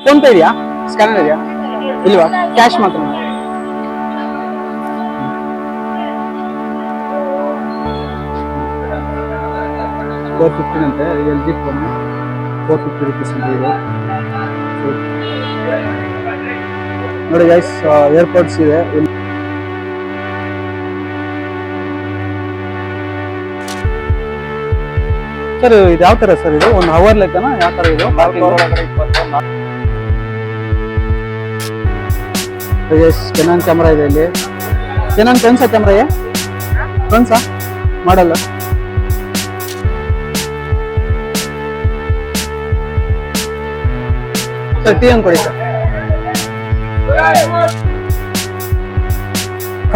Phone pay ಇದೆಯಾ, scanner ಇದೆಯಾ? ಇಲ್ವಾ, ಕ್ಯಾಶ್ ಮಾತ್ರ. 415 ಅಂತೆ LG ಫೋನ್, 450 ರೂಪೀಸ್ ಅಂತ ಇದು. ನೋಡಿ ಗೈಸ್, ಏರ್ಪೋರ್ಟ್ಸ್ ಇದೆ. ಸರ್ ಇದು ಯಾವ ತರ ಸರ್? ಇದು 1 ಅವರ್ ಲೆಕ್ಕನ ಯಾವ ತರ ಇದು? ಕೆನಾನ್ ಕ್ಯಾಮ್ರಾ ಇದೆ ಇಲ್ಲಿ. ಕೆನಾನ್ ಫ್ರೆಂಡ್ಸಾ ಕ್ಯಾಮ್ರಾ ಇದೆ? ಫ್ರೆಂಡ್ಸಾ ಮಾಡಲ್ಲ ಸರ್. ಟೀ ಕೊಡಿ ಸರ್.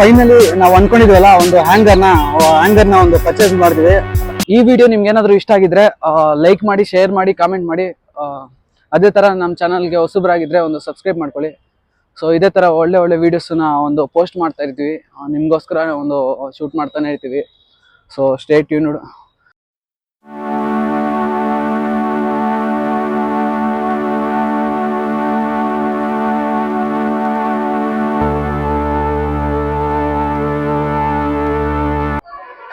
ಫೈನಲಿ ನಾವು ಅನ್ಕೊಂಡಿದ್ವಲ್ಲ, ಒಂದು ಹ್ಯಾಂಗರ್ನ ಒಂದು ಪರ್ಚೇಸ್ ಮಾಡಿದ್ವಿ. ಈ ವಿಡಿಯೋ ನಿಮ್ಗೆ ಏನಾದ್ರು ಇಷ್ಟ ಆಗಿದ್ರೆ ಲೈಕ್ ಮಾಡಿ, ಶೇರ್ ಮಾಡಿ, ಕಾಮೆಂಟ್ ಮಾಡಿ. ಅದೇ ತರ ನಮ್ಮ ಚಾನಲ್ಗೆ ಹೊಸಬ್ರಾಗಿದ್ರೆ ಒಂದು ಸಬ್ಸ್ಕ್ರೈಬ್ ಮಾಡ್ಕೊಳ್ಳಿ. ಸೊ ಇದೇ ತರ ಒಳ್ಳೆ ಒಳ್ಳೆ ವಿಡಿಯೋಸ್ನ ಒಂದು ಪೋಸ್ಟ್ ಮಾಡ್ತಾ ಇರ್ತೀವಿ, ನಿಮ್ಗೋಸ್ಕರ ಒಂದು ಶೂಟ್ ಮಾಡ್ತಾನೆ ಇರ್ತೀವಿ. So stay tuned.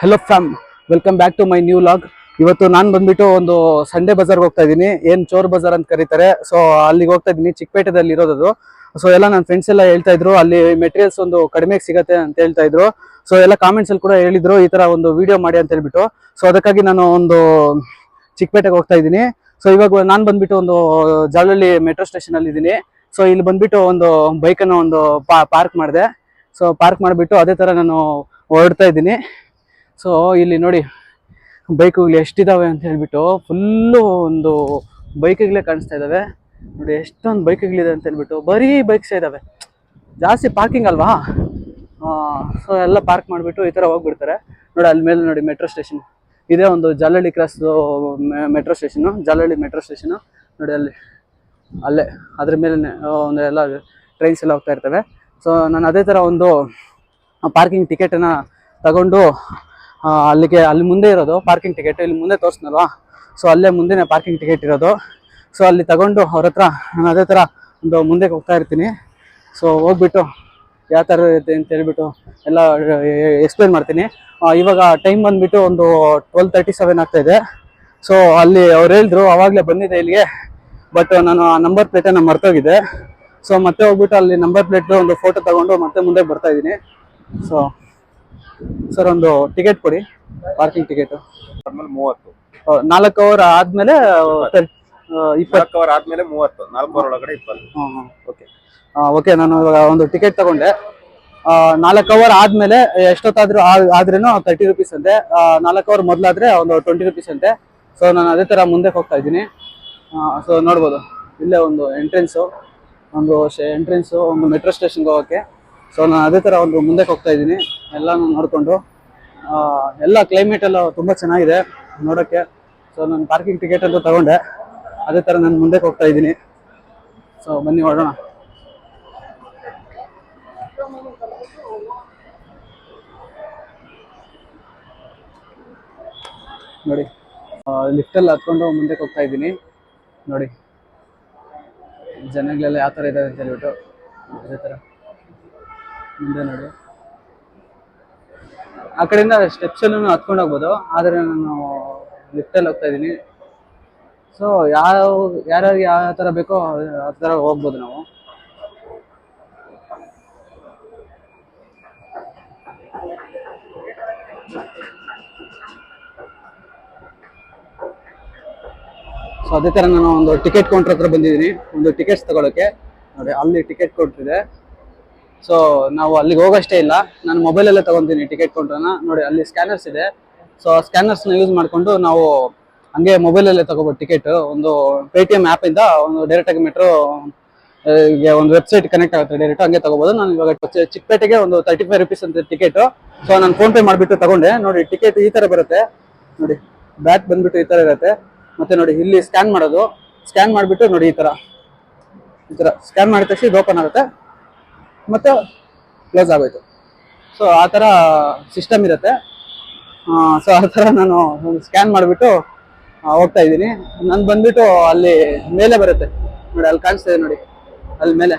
Hello fam, welcome back to my new vlog. ಇವತ್ತು ನಾನು ಬಂದ್ಬಿಟ್ಟು ಒಂದು ಸಂಡೇ ಬಜಾರ್ಗೆ ಹೋಗ್ತಾ ಇದ್ದೀನಿ, ಏನು ಚೋರ್ ಬಜಾರ್ ಅಂತ ಕರೀತಾರೆ. ಸೊ ಅಲ್ಲಿಗೆ ಹೋಗ್ತಾ ಇದ್ದೀನಿ, ಚಿಕ್ಕಪೇಟೆದಲ್ಲಿ ಇರೋದು. ಸೊ ಎಲ್ಲ ನನ್ನ ಫ್ರೆಂಡ್ಸ್ ಎಲ್ಲ ಹೇಳ್ತಾ ಇದ್ರು ಅಲ್ಲಿ ಮೆಟೀರಿಯಲ್ಸ್ ಒಂದು ಕಡಿಮೆಗೆ ಸಿಗತ್ತೆ ಅಂತ ಹೇಳ್ತಾ ಇದ್ರು. ಸೊ ಎಲ್ಲ ಕಾಮೆಂಟ್ಸ್ ಅಲ್ಲಿ ಕೂಡ ಹೇಳಿದ್ರು ಈ ತರ ಒಂದು ವಿಡಿಯೋ ಮಾಡಿ ಅಂತ ಹೇಳ್ಬಿಟ್ಟು. ಸೊ ಅದಕ್ಕಾಗಿ ನಾನು ಒಂದು ಚಿಕ್ಕಪೇಟೆಗೆ ಹೋಗ್ತಾ ಇದ್ದೀನಿ. ಸೊ ಇವಾಗ ನಾನು ಬಂದ್ಬಿಟ್ಟು ಒಂದು ಜಾಲಹಳ್ಳಿ ಮೆಟ್ರೋ ಸ್ಟೇಷನ್ ಅಲ್ಲಿ ಇದ್ದೀನಿ. ಸೊ ಇಲ್ಲಿ ಬಂದ್ಬಿಟ್ಟು ಒಂದು ಬೈಕನ್ನು ಒಂದು ಪಾರ್ಕ್ ಮಾಡಿದೆ. ಸೊ ಪಾರ್ಕ್ ಮಾಡಿಬಿಟ್ಟು ಅದೇ ತರ ನಾನು ಹೊರಡ್ತಾ ಇದ್ದೀನಿ. ಸೊ ಇಲ್ಲಿ ನೋಡಿ ಬೈಕ್ಗಳು ಎಷ್ಟಿದಾವೆ ಅಂತ ಹೇಳ್ಬಿಟ್ಟು ಫುಲ್ಲು ಒಂದು ಬೈಕ್ಗಳೇ ಕಾಣಿಸ್ತಾ ಇದ್ದಾವೆ. ನೋಡಿ ಎಷ್ಟೊಂದು ಬೈಕ್ಗಳಿದೆ ಅಂತ ಹೇಳ್ಬಿಟ್ಟು, ಬರೀ ಬೈಕ್ಸೇ ಇದ್ದಾವೆ, ಜಾಸ್ತಿ ಪಾರ್ಕಿಂಗ್ ಅಲ್ವಾ. ಸೊ ಎಲ್ಲ ಪಾರ್ಕ್ ಮಾಡಿಬಿಟ್ಟು ಈ ಥರ ಹೋಗ್ಬಿಡ್ತಾರೆ. ನೋಡಿ ಅಲ್ಲಿ ಮೇಲೆ ನೋಡಿ ಮೆಟ್ರೋ ಸ್ಟೇಷನ್ ಇದೇ, ಒಂದು Jalahalli cross metro station, Jalahalli metro station ನೋಡಿ ಅಲ್ಲೇ ಅದ್ರ ಮೇಲೆ ಒಂದು ಎಲ್ಲ ಟ್ರೈನ್ಸ್ ಎಲ್ಲ ಹೋಗ್ತಾ ಇರ್ತವೆ. ಸೊ ನಾನು ಅದೇ ಥರ ಒಂದು ಪಾರ್ಕಿಂಗ್ ಟಿಕೆಟನ್ನು ತಗೊಂಡು ಅಲ್ಲಿ ಮುಂದೆ ಇರೋದು ಪಾರ್ಕಿಂಗ್ ಟಿಕೆಟ್, ಇಲ್ಲಿ ಮುಂದೆ ತೋರಿಸ್ನಲ್ವಾ, ಸೊ ಅಲ್ಲೇ ಮುಂದೆನೇ ಪಾರ್ಕಿಂಗ್ ಟಿಕೆಟ್ ಇರೋದು. ಸೊ ಅಲ್ಲಿ ತಗೊಂಡು ಅವ್ರ ಹತ್ರ ನಾನು ಅದೇ ಥರ ಒಂದು ಮುಂದೆ ಹೋಗ್ತಾ ಇರ್ತೀನಿ. ಸೊ ಹೋಗ್ಬಿಟ್ಟು ಯಾವ ಥರ ಇರುತ್ತೆ ಅಂತ ಹೇಳ್ಬಿಟ್ಟು ಎಲ್ಲ ಎಕ್ಸ್ಪ್ಲೇನ್ ಮಾಡ್ತೀನಿ. ಇವಾಗ ಟೈಮ್ ಬಂದುಬಿಟ್ಟು ಒಂದು 12:37 ಆಗ್ತಾಯಿದೆ. ಸೊ ಅಲ್ಲಿ ಅವ್ರು ಹೇಳಿದ್ರು ಆವಾಗಲೇ ಬಂದಿದೆ ಇಲ್ಲಿಗೆ, ಬಟ್ ನಾನು ಆ ನಂಬರ್ ಪ್ಲೇಟನ್ನು ಮರ್ತೋಗಿದ್ದೆ. ಸೊ ಮತ್ತೆ ಹೋಗ್ಬಿಟ್ಟು ಅಲ್ಲಿ ನಂಬರ್ ಪ್ಲೇಟ್ ಒಂದು ಫೋಟೋ ತಗೊಂಡು ಮತ್ತೆ ಮುಂದೆ ಬರ್ತಾ ಇದ್ದೀನಿ. ಸೊ ಸರ್ ಒಂದು ಟಿಕೆಟ್ ಕೊಡಿ, ಪಾರ್ಕಿಂಗ್ ಟಿಕೆಟ್. 4 ಅವರ್ ಆದ್ಮೇಲೆ 20 ಅವರ್ ಆದ್ಮೇಲೆ 30, 4 ಅವರ್ ಒಳಗಡೆ 20. Okay okay. ನಾನು ಇವಾಗ ಒಂದು ಟಿಕೆಟ್ ತಗೊಂಡೆ. 4 ಅವರ್ ಆದ್ಮೇಲೆ ಎಷ್ಟೊತ್ತಾದ್ರೂ ಆದ್ರೇನು 30 ರೂಪೀಸ್ ಅಂತೆ. 4 ಅವರ್ ಮೊದಲಾದ್ರೆ ಒಂದು 20 ರೂಪೀಸ್ ಅಂತೆ. ಸೊ ನಾನು ಅದೇ ತರ ಮುಂದೆ ಹೋಗ್ತಾ ಇದ್ದೀನಿ. ಸೊ ನೋಡ್ಬೋದು ಇಲ್ಲೇ ಒಂದು ಎಂಟ್ರೆನ್ಸು ಒಂದು ಮೆಟ್ರೋ ಸ್ಟೇಷನ್ಗೆ ಹೋಗೋಕ್ಕೆ. ಸೊ ನಾನು ಅದೇ ಥರ ಒಂದು ಮುಂದೆ ಹೋಗ್ತಾ ಇದ್ದೀನಿ, ಎಲ್ಲನೂ ನೋಡಿಕೊಂಡು. ಎಲ್ಲ ಕ್ಲೈಮೇಟ್ ಎಲ್ಲ ತುಂಬ ಚೆನ್ನಾಗಿದೆ ನೋಡೋಕ್ಕೆ. ಸೊ ನಾನು ಪಾರ್ಕಿಂಗ್ ಟಿಕೆಟ್ ಅಂತೂ ತಗೊಂಡೆ, ಅದೇ ಥರ ನಾನು ಮುಂದೆ ಹೋಗ್ತಾ ಇದ್ದೀನಿ. ಸೊ ಬನ್ನಿ ಹೊರಡೋಣ. ನೋಡಿ ಲಿಫ್ಟಲ್ಲಿ ಹತ್ಕೊಂಡು ಮುಂದೆ ಹೋಗ್ತಾ ಇದ್ದೀನಿ. ನೋಡಿ ಜನಗಳೆಲ್ಲ ಯಾವ ಥರ ಇದ್ದಾರೆ ಅಂತ ಹೇಳ್ಬಿಟ್ಟು ಅದೇ ಥರ ಮುಂದೆ ನೋಡಿ. ಆ ಕಡೆಯಿಂದ ಸ್ಟೆಪ್ಸಲ್ಲೂ ಹತ್ಕೊಂಡು ಹೋಗ್ಬೋದು, ಆದರೆ ನಾನು ಲಿಫ್ಟಲ್ಲಿ ಹೋಗ್ತಾ ಇದ್ದೀನಿ. ಸೊ ಯಾರ್ಯಾರಿಗೆ ಯಾವ ಥರ ಬೇಕೋ ಆ ಥರ ಹೋಗ್ಬೋದು ನಾವು. ಸೊ ಅದೇ ಥರ ನಾನು ಒಂದು ಟಿಕೆಟ್ ಕೌಂಟರ್ ಹತ್ರ ಬಂದಿದ್ದೀನಿ, ಒಂದು ಟಿಕೆಟ್ಸ್ ತಗೊಳ್ಳೋಕ್ಕೆ. ನೋಡಿ ಅಲ್ಲಿ ಟಿಕೆಟ್ ಕೌಂಟರ್ ಇದೆ. ಸೊ ನಾವು ಅಲ್ಲಿಗೆ ಹೋಗೋಷ್ಟೇ ಇಲ್ಲ, ನಾನು ಮೊಬೈಲಲ್ಲೇ ತೊಗೊತೀನಿ ಟಿಕೆಟ್ ಕೌಂಟ್ರನ್ನ. ನೋಡಿ ಅಲ್ಲಿ ಸ್ಕ್ಯಾನರ್ಸ್ ಇದೆ. ಸೊ ಆ ಸ್ಕ್ಯಾನರ್ಸ್ನ ಯೂಸ್ ಮಾಡಿಕೊಂಡು ನಾವು ಹಂಗೆ ಮೊಬೈಲಲ್ಲೇ ತಗೋಬೋದು ಟಿಕೆಟ್. ಒಂದು ಪೇಟಿಎಮ್ ಆ್ಯಪಿಂದ ಒಂದು ಡೈರೆಕ್ಟಾಗಿ ಮೆಟ್ರೋಗೆ ಒಂದು ವೆಬ್ಸೈಟ್ ಕನೆಕ್ಟ್ ಆಗುತ್ತೆ, ಡೈರೆಕ್ಟ್ ಹಂಗೆ ತಗೋಬೋದು. ನಾನು ಇವಾಗ ಚಿಕ್ಕಪೇಟೆಗೆ ಒಂದು 35 ರೂಪೀಸ್ ಅಂತ ಟಿಕೆಟು. ಸೊ ನಾನು ಫೋನ್ಪೇ ಮಾಡಿಬಿಟ್ಟು ತಗೊಂಡೆ. ನೋಡಿ ಟಿಕೆಟ್ ಈ ಥರ ಬರುತ್ತೆ, ನೋಡಿ ಬ್ಯಾಕ್ ಬಂದುಬಿಟ್ಟು ಈ ಥರ ಇರುತ್ತೆ. ಮತ್ತು ನೋಡಿ ಇಲ್ಲಿ ಸ್ಕ್ಯಾನ್ ಮಾಡೋದು, ಸ್ಕ್ಯಾನ್ ಮಾಡಿಬಿಟ್ಟು ನೋಡಿ ಈ ಥರ ಸ್ಕ್ಯಾನ್ ಮಾಡಿದ ತಕ್ಷಣ ಇದು ಓಪನ್ ಆಗುತ್ತೆ ಮತ್ತು ಕ್ಲೋಸ್ ಆಗೋಯ್ತು. ಸೊ ಆ ಥರ ಸಿಸ್ಟಮ್ ಇರುತ್ತೆ. ಸೊ ಆ ಥರ ನಾನು ಸ್ಕ್ಯಾನ್ ಮಾಡಿಬಿಟ್ಟು ಹೋಗ್ತಾ ಇದ್ದೀನಿ. ನಾನು ಬಂದ್ಬಿಟ್ಟು ಅಲ್ಲಿ ಮೇಲೆ ಬರುತ್ತೆ ನೋಡಿ ಅಲ್ಲಿ ಕಾಣಿಸ್ತಾ ಇದೆ ನೋಡಿ, ಅಲ್ಲಿ ಮೇಲೆ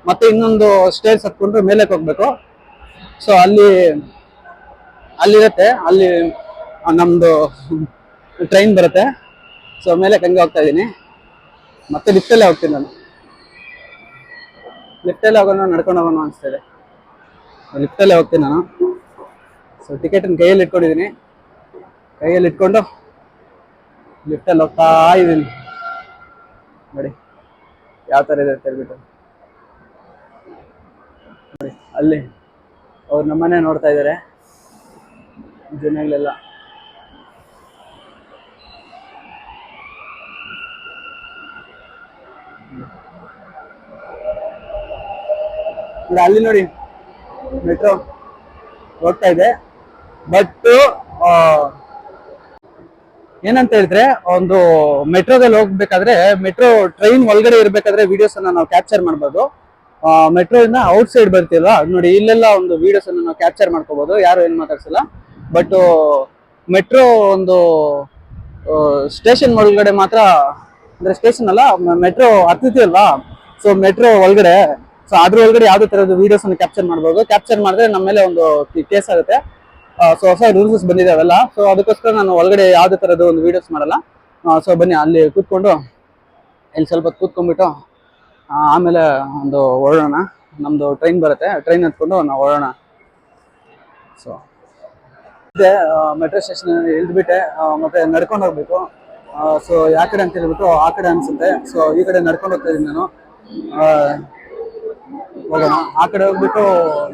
ಮತ್ತೆ ಇನ್ನೊಂದು ಸ್ಟೇರ್ಸ್ ಹತ್ಕೊಂಡ್ರೆ ಮೇಲೆ ಹೋಗ್ಬೇಕು. ಸೊ ಅಲ್ಲಿರುತ್ತೆ, ಅಲ್ಲಿ ನಮ್ದು ಟ್ರೈನ್ ಬರುತ್ತೆ. ಸೊ ಮೇಲೆ ಹಂಗೆ ಹೋಗ್ತಾ ಇದ್ದೀನಿ. ಮತ್ತೆ ಲಿಫ್ಟಲ್ಲೇ ಹೋಗ್ತೀನಿ ನಾನು. ಲಿಫ್ಟಲ್ಲೇ ಹೋಗೋಣ ನಡ್ಕೊಂಡು ಹೋಗೋಣ ಅನಿಸ್ತಾ ಇದೆ. ಲಿಫ್ಟಲ್ಲೇ ಹೋಗ್ತೀನಿ ನಾನು. ಸೊ ಟಿಕೆಟನ್ನು ಕೈಯಲ್ಲಿ ಇಟ್ಕೊಂಡಿದ್ದೀನಿ. ಕೈಯಲ್ಲಿ ಇಟ್ಕೊಂಡು ಲಿಫ್ಟಲ್ಲಿ ಹೋಗ್ತಾ ಇದ್ದೀನಿ. ನೋಡಿ ಯಾವ ಥರ ಇದೆ ಅಂತ ಹೇಳ್ಬಿಟ್ಟು. ನೋಡಿ ಅಲ್ಲಿ ಅವ್ರು ನಮ್ಮನೆ ನೋಡ್ತಾ ಇದ್ದಾರೆ ಜನಗಳೆಲ್ಲ. ಅಲ್ಲಿ ನೋಡಿ ಮೆಟ್ರೋ ಹೋಗ್ತಾ ಇದೆ. ಬಟ್ ಏನಂತ ಹೇಳಿದ್ರೆ, ಒಂದು ಮೆಟ್ರೋದಲ್ಲಿ ಹೋಗ್ಬೇಕಾದ್ರೆ, ಮೆಟ್ರೋ ಟ್ರೈನ್ ಒಳಗಡೆ ಇರ್ಬೇಕಾದ್ರೆ ವಿಡಿಯೋಸ್ ಅನ್ನ ನಾವು ಕ್ಯಾಪ್ಚರ್ ಮಾಡ್ಬೋದು. ಮೆಟ್ರೋ ಇಂದ ಔಟ್ ಸೈಡ್ ಬರ್ತೀವಲ್ಲ ನೋಡಿ, ಇಲ್ಲೆಲ್ಲ ಒಂದು ವಿಡಿಯೋಸ್ ಅನ್ನ ನಾವು ಕ್ಯಾಪ್ಚರ್ ಮಾಡ್ಕೋಬಹುದು, ಯಾರು ಏನ್ ಮಾತಾಡ್ಸಲ್ಲ. ಬಟ್ ಮೆಟ್ರೋ ಒಂದು ಸ್ಟೇಷನ್ ಒಳಗಡೆ ಮಾತ್ರ, ಅಂದ್ರೆ ಸ್ಟೇಷನ್ ಅಲ್ಲ, ಮೆಟ್ರೋ ಹತ್ತಿಲ್ವಾ, ಸೊ ಮೆಟ್ರೋ ಒಳಗಡೆ, ಸೊ ಅದ್ರ ಒಳಗಡೆ ಯಾವ್ದೇ ತರದ್ದು ವಿಡಿಯೋಸ್ ಅನ್ನು ಕ್ಯಾಪ್ಚರ್ ಮಾಡ್ಬೋದು. ಕ್ಯಾಪ್ಚರ್ ಮಾಡಿದ್ರೆ ನಮ್ಮ ಮೇಲೆ ಒಂದು ಕೇಸ್ ಆಗುತ್ತೆ. ಸೊ ಹೊಸ ರೂಲ್ಸ್ ಬಂದಿದೆ ಅವೆಲ್ಲ. ಸೊ ಅದಕ್ಕೋಸ್ಕರ ನಾನು ಒಳಗಡೆ ಯಾವ್ದೇ ತರದ್ದು ಒಂದು ವಿಡಿಯೋಸ್ ಮಾಡಲ್ಲ. ಸೊ ಬನ್ನಿ ಅಲ್ಲಿ ಕೂತ್ಕೊಂಡು, ಇಲ್ಲಿ ಸ್ವಲ್ಪ ಹೊತ್ತು ಕೂತ್ಕೊಂಡ್ಬಿಟ್ಟು ಆಮೇಲೆ ಒಂದು ಹೊರಡೋಣ. ನಮ್ದು ಟ್ರೈನ್ ಬರುತ್ತೆ, ಟ್ರೈನ್ ಹತ್ಕೊಂಡು ನಾವು ಹೊರಡೋಣ. ಸೊ ಮೆಟ್ರೋ ಸ್ಟೇಷನ್ ಇಳಿದ್ಬಿಟ್ಟೆ, ಮತ್ತೆ ನಡ್ಕೊಂಡು ಹೋಗ್ಬೇಕು. ಸೊ ಯಾವ ಕಡೆ ಅಂತ ಹೇಳ್ಬಿಟ್ಟು ಆ ಕಡೆ ಅನ್ಸುತ್ತೆ. ಸೊ ಈ ಕಡೆ ನಡ್ಕೊಂಡು ಹೋಗ್ತಾ ಇದ್ದೀನಿ ನಾನು. ಹೋಗೋಣ ಆ ಕಡೆ ಹೋಗ್ಬಿಟ್ಟು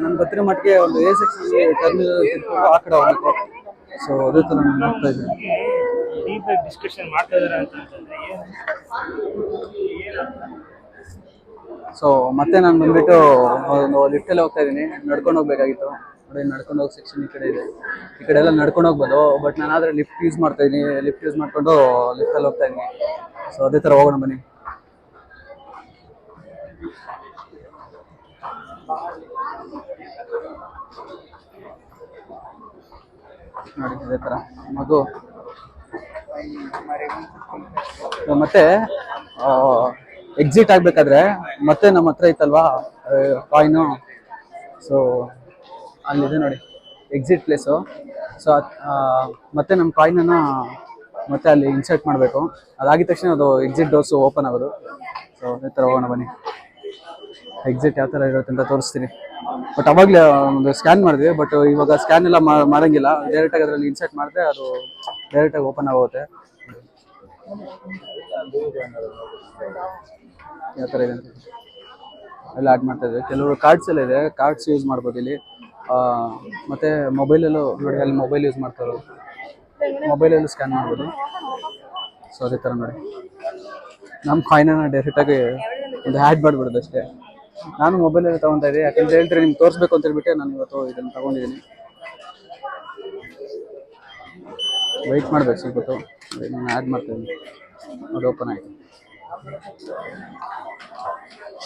ನನ್ ಗೊತ್ತಿರೋ ಮಟ್ಟಿಗೆ ಒಂದು ಎ ಸೆಕ್ಷನ್ ಟರ್ಮಿನಲ್ ತಿಳ್ಕೊಂಡು ಆ ಕಡೆ ಹೋಗ್ಬೇಕು. ಸೊ ಅದೇ ತರ ನಾನು ಹೋಗ್ತಾ ಇದ್ದೀನಿ. ಸೊ ಮತ್ತೆ ನಾನು ಬಂದ್ಬಿಟ್ಟು ಒಂದು ಲಿಫ್ಟಲ್ಲಿ ಹೋಗ್ತಾ ಇದ್ದೀನಿ. ನಡ್ಕೊಂಡು ಹೋಗ್ಬೇಕಾಗಿತ್ತು. ನೋಡಿ ನಡ್ಕೊಂಡು ಹೋಗೋ ಸೆಕ್ಷನ್ ಈ ಕಡೆ ಇದೆ. ಈ ಕಡೆ ಎಲ್ಲ ನಡ್ಕೊಂಡು ಹೋಗ್ಬೋದು. ಬಟ್ ನಾನಾದ್ರೆ ಲಿಫ್ಟ್ ಯೂಸ್ ಮಾಡ್ತಾ ಇದ್ದೀನಿ. ಲಿಫ್ಟ್ ಯೂಸ್ ಮಾಡ್ಕೊಂಡು ಲಿಫ್ಟಲ್ಲಿ ಹೋಗ್ತಾ ಇದ್ದೀನಿ. ಸೊ ಅದೇ ತರ ಹೋಗೋಣ ಬನ್ನಿ. ನೋಡಿ ಅದೇ ತರ ಮಗು. ಮತ್ತೆ ಎಕ್ಸಿಟ್ ಆಗ್ಬೇಕಾದ್ರೆ ಮತ್ತೆ ನಮ್ಮ ಹತ್ರ ಇತ್ತಲ್ವಾ ಕಾಯಿನು. ಸೊ ಅಲ್ಲಿದೆ ನೋಡಿ ಎಕ್ಸಿಟ್ ಪ್ಲೇಸು. ಸೊ ಮತ್ತೆ ನಮ್ಮ ಕಾಯಿನನ್ನ ಮತ್ತೆ ಅಲ್ಲಿ ಇನ್ಸರ್ಟ್ ಮಾಡಬೇಕು. ಅದಾಗಿದ ತಕ್ಷಣ ಅದು ಎಕ್ಸಿಟ್ ಡೋರ್ಸು ಓಪನ್ ಆಗೋದು. ಸೊ ಅದೇ ಥರ ಹೋಗೋಣ ಬನ್ನಿ. ಎಕ್ಸಿಟ್ ಯಾವ ಥರ ಇರುತ್ತೆ ಅಂತ ತೋರಿಸ್ತೀನಿ. ಬಟ್ ಅವಾಗಲೇ ಒಂದು ಸ್ಕ್ಯಾನ್ ಮಾಡಿದ್ವಿ. ಬಟ್ ಇವಾಗ ಸ್ಕ್ಯಾನ್ ಎಲ್ಲ ಮಾಡೋಂಗಿಲ್ಲ. ಡೈರೆಕ್ಟಾಗಿ ಅದರಲ್ಲಿ ಇನ್ಸರ್ಟ್ ಮಾಡಿದ್ರೆ ಅದು ಡೈರೆಕ್ಟಾಗಿ ಓಪನ್ ಆಗುತ್ತೆ. ಯಾವ ಥರ ಇದೆ ಅಂತ ಎಲ್ಲ ಆ್ಯಡ್ ಮಾಡ್ತಾ ಇದ್ವಿ. ಕೆಲವರು ಕಾರ್ಡ್ಸ್ ಎಲ್ಲ ಇದೆ, ಕಾರ್ಡ್ಸ್ ಯೂಸ್ ಮಾಡ್ಬೋದು ಇಲ್ಲಿ. ಮತ್ತು ಮೊಬೈಲಲ್ಲೂ ನೋಡಿ, ಅಲ್ಲಿ ಮೊಬೈಲ್ ಯೂಸ್ ಮಾಡ್ತಾರೆ, ಮೊಬೈಲಲ್ಲೂ ಸ್ಕ್ಯಾನ್ ಮಾಡ್ಬೋದು. ಸೊ ಅದೇ ಥರ ನೋಡಿ ನಮ್ಮ ಕಾಯಿನನ್ನು ಡೈರೆಕ್ಟಾಗಿ ಒಂದು ಆ್ಯಡ್ ಮಾಡಿಬಿಡೋದು ಅಷ್ಟೇ. ನಾನು ಮೊಬೈಲಲ್ಲಿ ತೊಗೊತಾ ಇದ್ದೆ, ಯಾಕಂತ ಹೇಳ್ತಾರೆ ನಿಮ್ಗೆ ತೋರಿಸ್ಬೇಕು ಅಂತ ಹೇಳ್ಬಿಟ್ಟೆ ನಾನು ಇವತ್ತು ಇದನ್ನು ತೊಗೊಂಡಿದ್ದೀನಿ. ವೆಯ್ಟ್ ಮಾಡ್ಬೇಕು ಸ್ವಲ್ಪ ಹೊತ್ತು. ನಾನು ಆ್ಯಡ್ ಮಾಡ್ತಾಯಿದ್ದೀನಿ. ಅದು ಓಪನ್ ಆಯಿತು,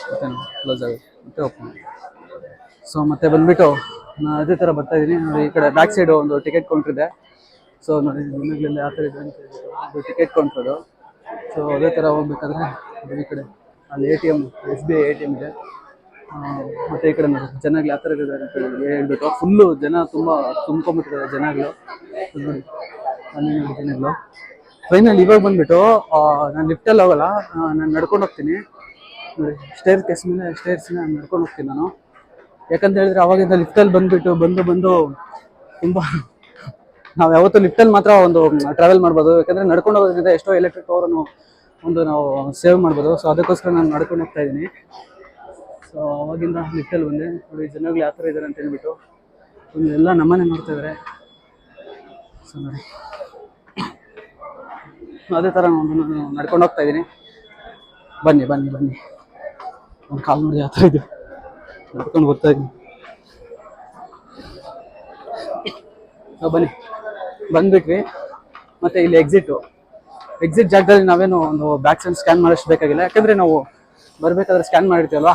ಮತ್ತೆ ಕ್ಲೋಸ್ ಆಗುತ್ತೆ, ಮತ್ತೆ ಓಪನ್ ಆಯಿತು. ಸೊ ಮತ್ತೆ ಬಂದುಬಿಟ್ಟು ನಾನು ಅದೇ ಥರ ಬರ್ತಾಯಿದ್ದೀನಿ. ನೋಡಿ ಈ ಕಡೆ ಬ್ಯಾಕ್ ಸೈಡು ಒಂದು ಟಿಕೆಟ್ ಕೌಂಟ್ರ್ ಇದೆ. ಸೊ ನೋಡಿ ಜನಗಳೆಲ್ಲ ಯಾವ ಥರ ಇದೆ ಅಂತ ಅದು ಟಿಕೆಟ್ ಕೌಂಟ್ರದು. ಸೊ ಅದೇ ಥರ ಹೋಗ್ಬೇಕಾದ್ರೆ ಈ ಕಡೆ ಅಲ್ಲಿ ATM, SBI ATM ಇದೆ. ಮತ್ತು ಈ ಕಡೆ ನೋಡಿ ಜನಗಳು ಯಾವ ಥರ ಇದ್ದಾರೆ ಅಂತ ಹೇಳ್ಬಿಟ್ಟು ಫುಲ್ಲು ಜನ ತುಂಬ ತುಂಬ್ಕೊಂಡ್ಬಿಟ್ಟಿದ್ದಾರೆ ಜನಗಳು. ನೋಡಿ ಅಲ್ಲಿ ನೋಡಿ ಜನಗಳು. ಟ್ರೈನಲ್ಲಿ ಇವಾಗ ಬಂದುಬಿಟ್ಟು ನಾನು ಲಿಫ್ಟಲ್ಲಿ ಹೋಗಲ್ಲ, ನಾನು ನಡ್ಕೊಂಡು ಹೋಗ್ತೀನಿ. ನೋಡಿ ಸ್ಟೇರ್ಸ್ ಮೇಲೆ ನಡ್ಕೊಂಡು ಹೋಗ್ತೀನಿ ನಾನು. ಯಾಕಂತ ಹೇಳಿದ್ರೆ ಅವಾಗಿಂದ ಲಿಫ್ಟಲ್ಲಿ ಬಂದು ತುಂಬ ನಾವು ಯಾವತ್ತೂ ಲಿಫ್ಟಲ್ಲಿ ಮಾತ್ರ ಒಂದು ಟ್ರಾವೆಲ್ ಮಾಡ್ಬೋದು. ಯಾಕಂದರೆ ನಡ್ಕೊಂಡು ಹೋಗೋದ್ರಿಂದ ಎಷ್ಟೋ ಎಲೆಕ್ಟ್ರಿಕ್ ಪವರನ್ನು ನಾವು ಸೇವ್ ಮಾಡ್ಬೋದು. ಸೊ ಅದಕ್ಕೋಸ್ಕರ ನಾನು ನಡ್ಕೊಂಡು ಹೋಗ್ತಾ ಇದ್ದೀನಿ. ಸೊ ಅವಾಗಿಂದ ಲಿಫ್ಟಲ್ಲಿ ಬಂದೆ. ನೋಡಿ ಜನಗಳು ಯಾವ ಥರ ಇದ್ದಾರೆ ಅಂತ ಹೇಳ್ಬಿಟ್ಟು ಎಲ್ಲ ನಮ್ಮನೆ ನೋಡ್ತಾ ಇದ್ದಾರೆ. ಸೊ ನೋಡಿ ಅದೇ ಥರ ನಾನು ನಡ್ಕೊಂಡು ಹೋಗ್ತಾ ಇದ್ದೀನಿ. ಬನ್ನಿ ಒಂದು ಕಾಲ್ ನೋಡಿ ಯಾವ ಥರ ಇದೆ, ನಡ್ಕೊಂಡು ಬರ್ತಾ ಇದ್ದೀನಿ. ಸೊ ಬನ್ನಿ, ಬಂದ್ಬಿಟ್ವಿ. ಮತ್ತು ಇಲ್ಲಿ ಎಕ್ಸಿಟ್ ಜಾಗದಲ್ಲಿ ನಾವೇನು ಒಂದು ಬ್ಯಾಕ್ ಸೈಡ್ ಸ್ಕ್ಯಾನ್ ಮಾಡೋಷ್ಟು ಬೇಕಾಗಿಲ್ಲ. ಯಾಕಂದರೆ ನಾವು ಬರಬೇಕಾದ್ರೆ ಸ್ಕ್ಯಾನ್ ಮಾಡಿರ್ತೀವಲ್ವ.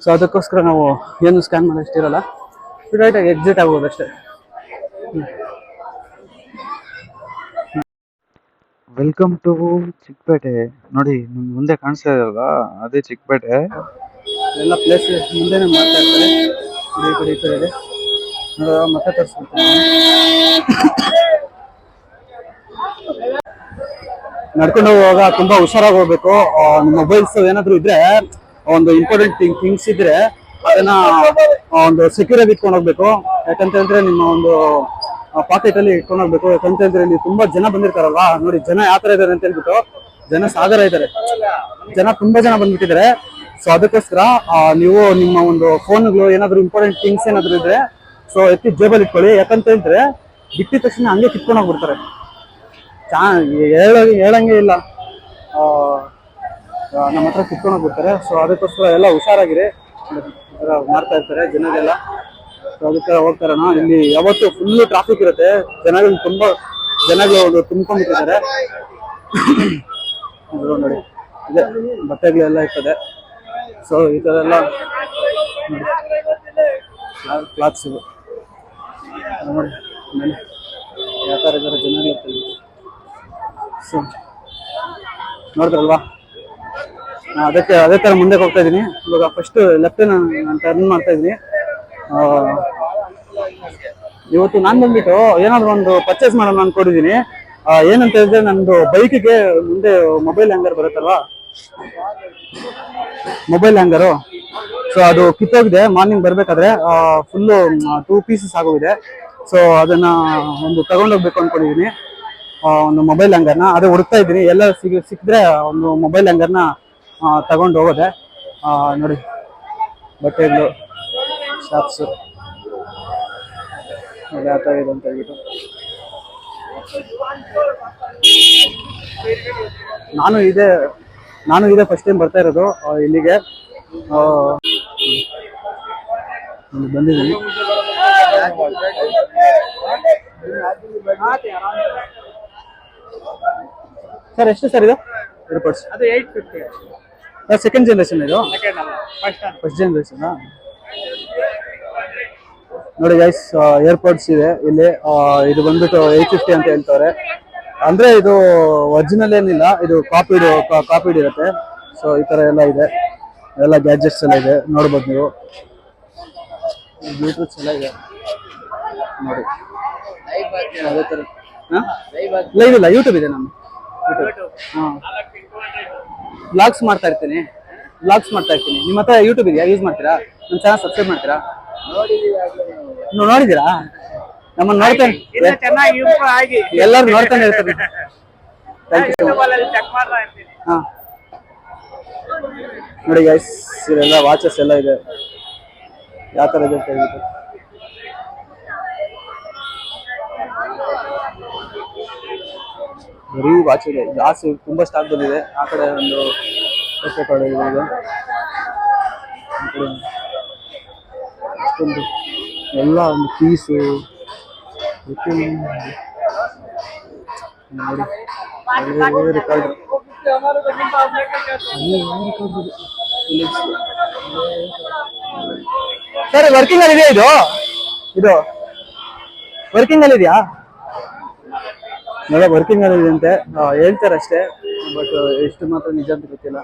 ಸೊ ಅದಕ್ಕೋಸ್ಕರ ನಾವು ಏನು ಸ್ಕ್ಯಾನ್ ಮಾಡೋಷ್ಟಿರಲ್ಲ. ಡೈರೆಕ್ಟಾಗಿ ಎಕ್ಸಿಟ್ ಆಗ್ಬೋದು ಅಷ್ಟೇ. Welcome to Chickpete. ನೋಡಿ ನಿಮ್ ಮುಂದೆ ಕಾಣಿಸ್ತಾ ಇದೆಯಲ್ವಾ, ಅದೇ ಚಿಕ್ಕಪೇಟೆ. ಎಲ್ಲ ಪ್ಲೇಸ್ ಮುಂದೆನೆ ಮಾಡ್ತಾ ಇರ್ತಾರೆ. ಈ ಕಡೆ ಈ ಕಡೆ ಇದೆ ಮತ್ತೆ ತೋರಿಸ್ಬಿಡ್ತೀನಿ. ನಡ್ಕೊಂಡು ಹೋಗುವಾಗ ತುಂಬಾ ಹುಷಾರಾಗಿ ಹೋಗ್ಬೇಕು. ಮೊಬೈಲ್ಸ್ ಏನಾದ್ರು ಇದ್ರೆ, ಒಂದು ಇಂಪಾರ್ಟೆಂಟ್ ಥಿಂಗ್ಸ್ ಇದ್ರೆ ಅದನ್ನ ಒಂದು ಸೆಕ್ಯೂರ್ ಆಗಿ ಇಟ್ಕೊಂಡು ಹೋಗ್ಬೇಕು. ಯಾಕಂತ ಹೇಳಿದ್ರೆ ನಿಮ್ಮ ಒಂದು ಪಾಕೆಟ್ ಅಲ್ಲಿ ಇಟ್ಕೊಂಡು ಹೋಗ್ಬೇಕು. ಯಾಕಂತ ಹೇಳಿದ್ರೆ ಇಲ್ಲಿ ತುಂಬಾ ಜನ ಬಂದಿರ್ತಾರಲ್ವಾ, ನೋಡಿ ಜನ ಯಾವ ತರ ಇದಾರೆ ಅಂತ ಹೇಳ್ಬಿಟ್ಟು, ಜನ ಸಾಗರ ಇದ್ದಾರೆ, ತುಂಬಾ ಜನ ಬಂದ್ಬಿಟ್ಟಿದ್ದಾರೆ. ಸೊ ಅದಕ್ಕೋಸ್ಕರ ನೀವು ನಿಮ್ಮ ಒಂದು ಫೋನ್ಗಳು ಏನಾದ್ರು ಇಂಪಾರ್ಟೆಂಟ್ ಥಿಂಗ್ಸ್ ಏನಾದ್ರು ಇದ್ರೆ ಸೊ ಎತ್ತಿ ಜೇಬಲ್ಲಿ ಇಟ್ಕೊಳ್ಳಿ. ಯಾಕಂತ ಹೇಳಿದ್ರೆ ಬಿಟ್ಟಿದ ತಕ್ಷಣ ಹಂಗೆ ಕಿತ್ಕೊಂಡು ಹೋಗ್ಬಿಡ್ತಾರೆ. ಹೇಳಂಗೆ ಇಲ್ಲ, ನಮ್ಮ ಹತ್ರ ಕಿತ್ಕೊಂಡು ಹೋಗ್ಬಿಡ್ತಾರೆ. ಸೊ ಅದಕ್ಕೋಸ್ಕರ ಎಲ್ಲ ಹುಷಾರಾಗಿರಿ, ಮಾಡ್ತಾ ಇರ್ತಾರೆ ಜನರೆಲ್ಲ. ಸೊ ಅದಕ್ಕೆ ಹೋಗ್ತಾರಣ. ಇಲ್ಲಿ ಯಾವತ್ತು ಫುಲ್ ಟ್ರಾಫಿಕ್ ಇರುತ್ತೆ, ಜನಗಳು ತುಂಬ್ಕೊಂಡ್ಬಿಟ್ಟಿದ್ದಾರೆ. ನೋಡಿ ಇದೆ ಬಟ್ಟೆಗಳೆಲ್ಲ ಇರ್ತದೆ. ಸೊ ಈ ತರ ಎಲ್ಲ ಕ್ಲಾತ್ಸ್ ಇವು ನೋಡಿ ಮೇಲೆ ಯಾವ ಥರ ಇದ್ದಾರೆ ಜನಗಳು. ಸೊ ನೋಡಿದ್ರಲ್ವಾ, ಅದೇ ಥರ ಮುಂದೆ ಹೋಗ್ತಾ ಇದ್ದೀನಿ. ಇವಾಗ ಫಸ್ಟ್ ಲೆಫ್ಟ್ ನಾನು ಟರ್ನ್ ಮಾಡ್ತಾ ಇದ್ದೀನಿ. ಇವತ್ತು ನಾನು ಬಂದ್ಬಿಟ್ಟು ಏನಾದ್ರು ಒಂದು ಪರ್ಚೇಸ್ ಮಾಡೋಣ ಅನ್ಕೊಂಡಿದ್ದೀನಿ. ಏನಂತ ಹೇಳಿದ್ರೆ, ನಂದು ಬೈಕಿಗೆ ಮುಂದೆ ಮೊಬೈಲ್ ಹ್ಯಾಂಗರ್ ಬರುತ್ತಲ್ವಾ, ಮೊಬೈಲ್ ಹ್ಯಾಂಗರು. ಸೊ ಅದು ಕಿತ್ತೋಗಿದೆ. ಮಾರ್ನಿಂಗ್ ಬರ್ಬೇಕಾದ್ರೆ ಫುಲ್ಲು 2 ಪೀಸಸ್ ಆಗೋಗಿದೆ. ಸೊ ಅದನ್ನ ಒಂದು ತಗೊಂಡೋಗ್ಬೇಕು ಅನ್ಕೊಂಡಿದ್ದೀನಿ, ಒಂದು ಮೊಬೈಲ್ ಹ್ಯಾಂಗರ್ನ. ಅದೇ ಹುಡುಕ್ತಾ ಇದ್ದೀನಿ, ಎಲ್ಲ ಸಿಕ್ಕಿದ್ರೆ ಒಂದು ಮೊಬೈಲ್ ಹ್ಯಾಂಗರ್ನ ತಗೊಂಡು ಹೋಗೋದೆ. ನೋಡಿ ಬಟ್ಟೆಗಳು, ಶಾಪ್ಸು ಯಾವ ಥರ ಇದೆ ಅಂತ ಹೇಳ್ಬಿಟ್ಟು. ನಾನು ಇದೇ ಫಸ್ಟ್ ಟೈಮ್ ಬರ್ತಾ ಇರೋದು ಇಲ್ಲಿಗೆ. ಬಂದಿದ್ದೀನಿ. ಸರ್ ಎಷ್ಟು ಸರ್ ಇದು ಏರ್ಪೋರ್ಟ್ಸ್? ಅದು 850. ಸೆಕೆಂಡ್ ಜನರೇಷನ್ ಇದು, ಫಸ್ಟ್ ಜನರೇಷನ್. ನೋಡಿ ಗೈಸ್, ಏರ್ಪೋರ್ಟ್ಸ್ ಇದೆ ಇಲ್ಲಿ. ಇದು ಬಂದ್ಬಿಟ್ಟು 850 ಅಂತ ಹೇಳ್ತಾರೆ. ಅಂದ್ರೆ ಇದು ಒರಿಜಿನಲ್ ಏನಿಲ್ಲ, ಇದು ಕಾಪಿಡ್ ಇರುತ್ತೆ. ಸೊ ಈ ತರ ಎಲ್ಲ ಇದೆ, ಎಲ್ಲ ಗ್ಯಾಜೆಟ್ಸ್ ಎಲ್ಲ ಇದೆ, ನೋಡ್ಬೋದು ನೀವು. ಬ್ಲೂಟೂತ್ಸ್ ಎಲ್ಲ ಇದೆ ನೋಡಿ. ಅದೇ ತರ ಲೈವ್ ಇಲ್ಲ, ಯೂಟ್ಯೂಬ್ ಇದೆ ನಮ್ಮ ಬ್ಲಾಗ್ಸ್ ಮಾಡ್ತಾ ಇರ್ತೀನಿ. ನಿಮ್ಮ ಹತ್ರ ಯೂಟ್ಯೂಬ್ ಇದೆಯಾ? ಯೂಸ್ ಮಾಡ್ತೀರಾ? ನನ್ನ ಚಾನಲ್ ಸಬ್ಸ್ಕ್ರೈಬ್ ಮಾಡ್ತೀರಾ? ನೋಡಿದೀರಾ? ನಮ್ಮನ್ನ ನೋಡ್ತಾನೆ ಎಲ್ಲರೂ ನೋಡ್ತಾನೆ ಇರ್ತಾರೆ. ಹಾ ನೋಡಿ ಗೈಸ್, ಇಲ್ಲೆಲ್ಲ ವಾಚಸ್ ಎಲ್ಲ ಇದೆ, ಯಾವ ತರ ಇದೆ ಅಂತ ಹೇಳ್ಬಿಟ್ಟು. ಬರೀ ವಾಚ್ ಇದೆ ಜಾಸ್ತಿ, ತುಂಬಾ ಸ್ಟಾಕ್ ಬಂದಿದೆ. ಆ ಕಡೆ ಒಂದು ಇದೆ, ಅಷ್ಟೊಂದು ಎಲ್ಲ ಒಂದು ಪೀಸು ನೋಡಿ. ರೆಕಾರ್ಡ್ ಸರ್ ವರ್ಕಿಂಗ್ ಅಲ್ಲಿ ಇದೆಯಾ? ಇದು ವರ್ಕಿಂಗ್ ಅಲ್ಲಿ ಇದೆಯಾ? ವರ್ಕಿಂಗ್ ಅಲ್ಲಿ ಇದೆ ಅಂತೆ ಹೇಳ್ತಾರೆ ಅಷ್ಟೇ, ಬಟ್ ಎಷ್ಟು ಮಾತ್ರ ನಿಜ ಅಂತ ಗೊತ್ತಿಲ್ಲ.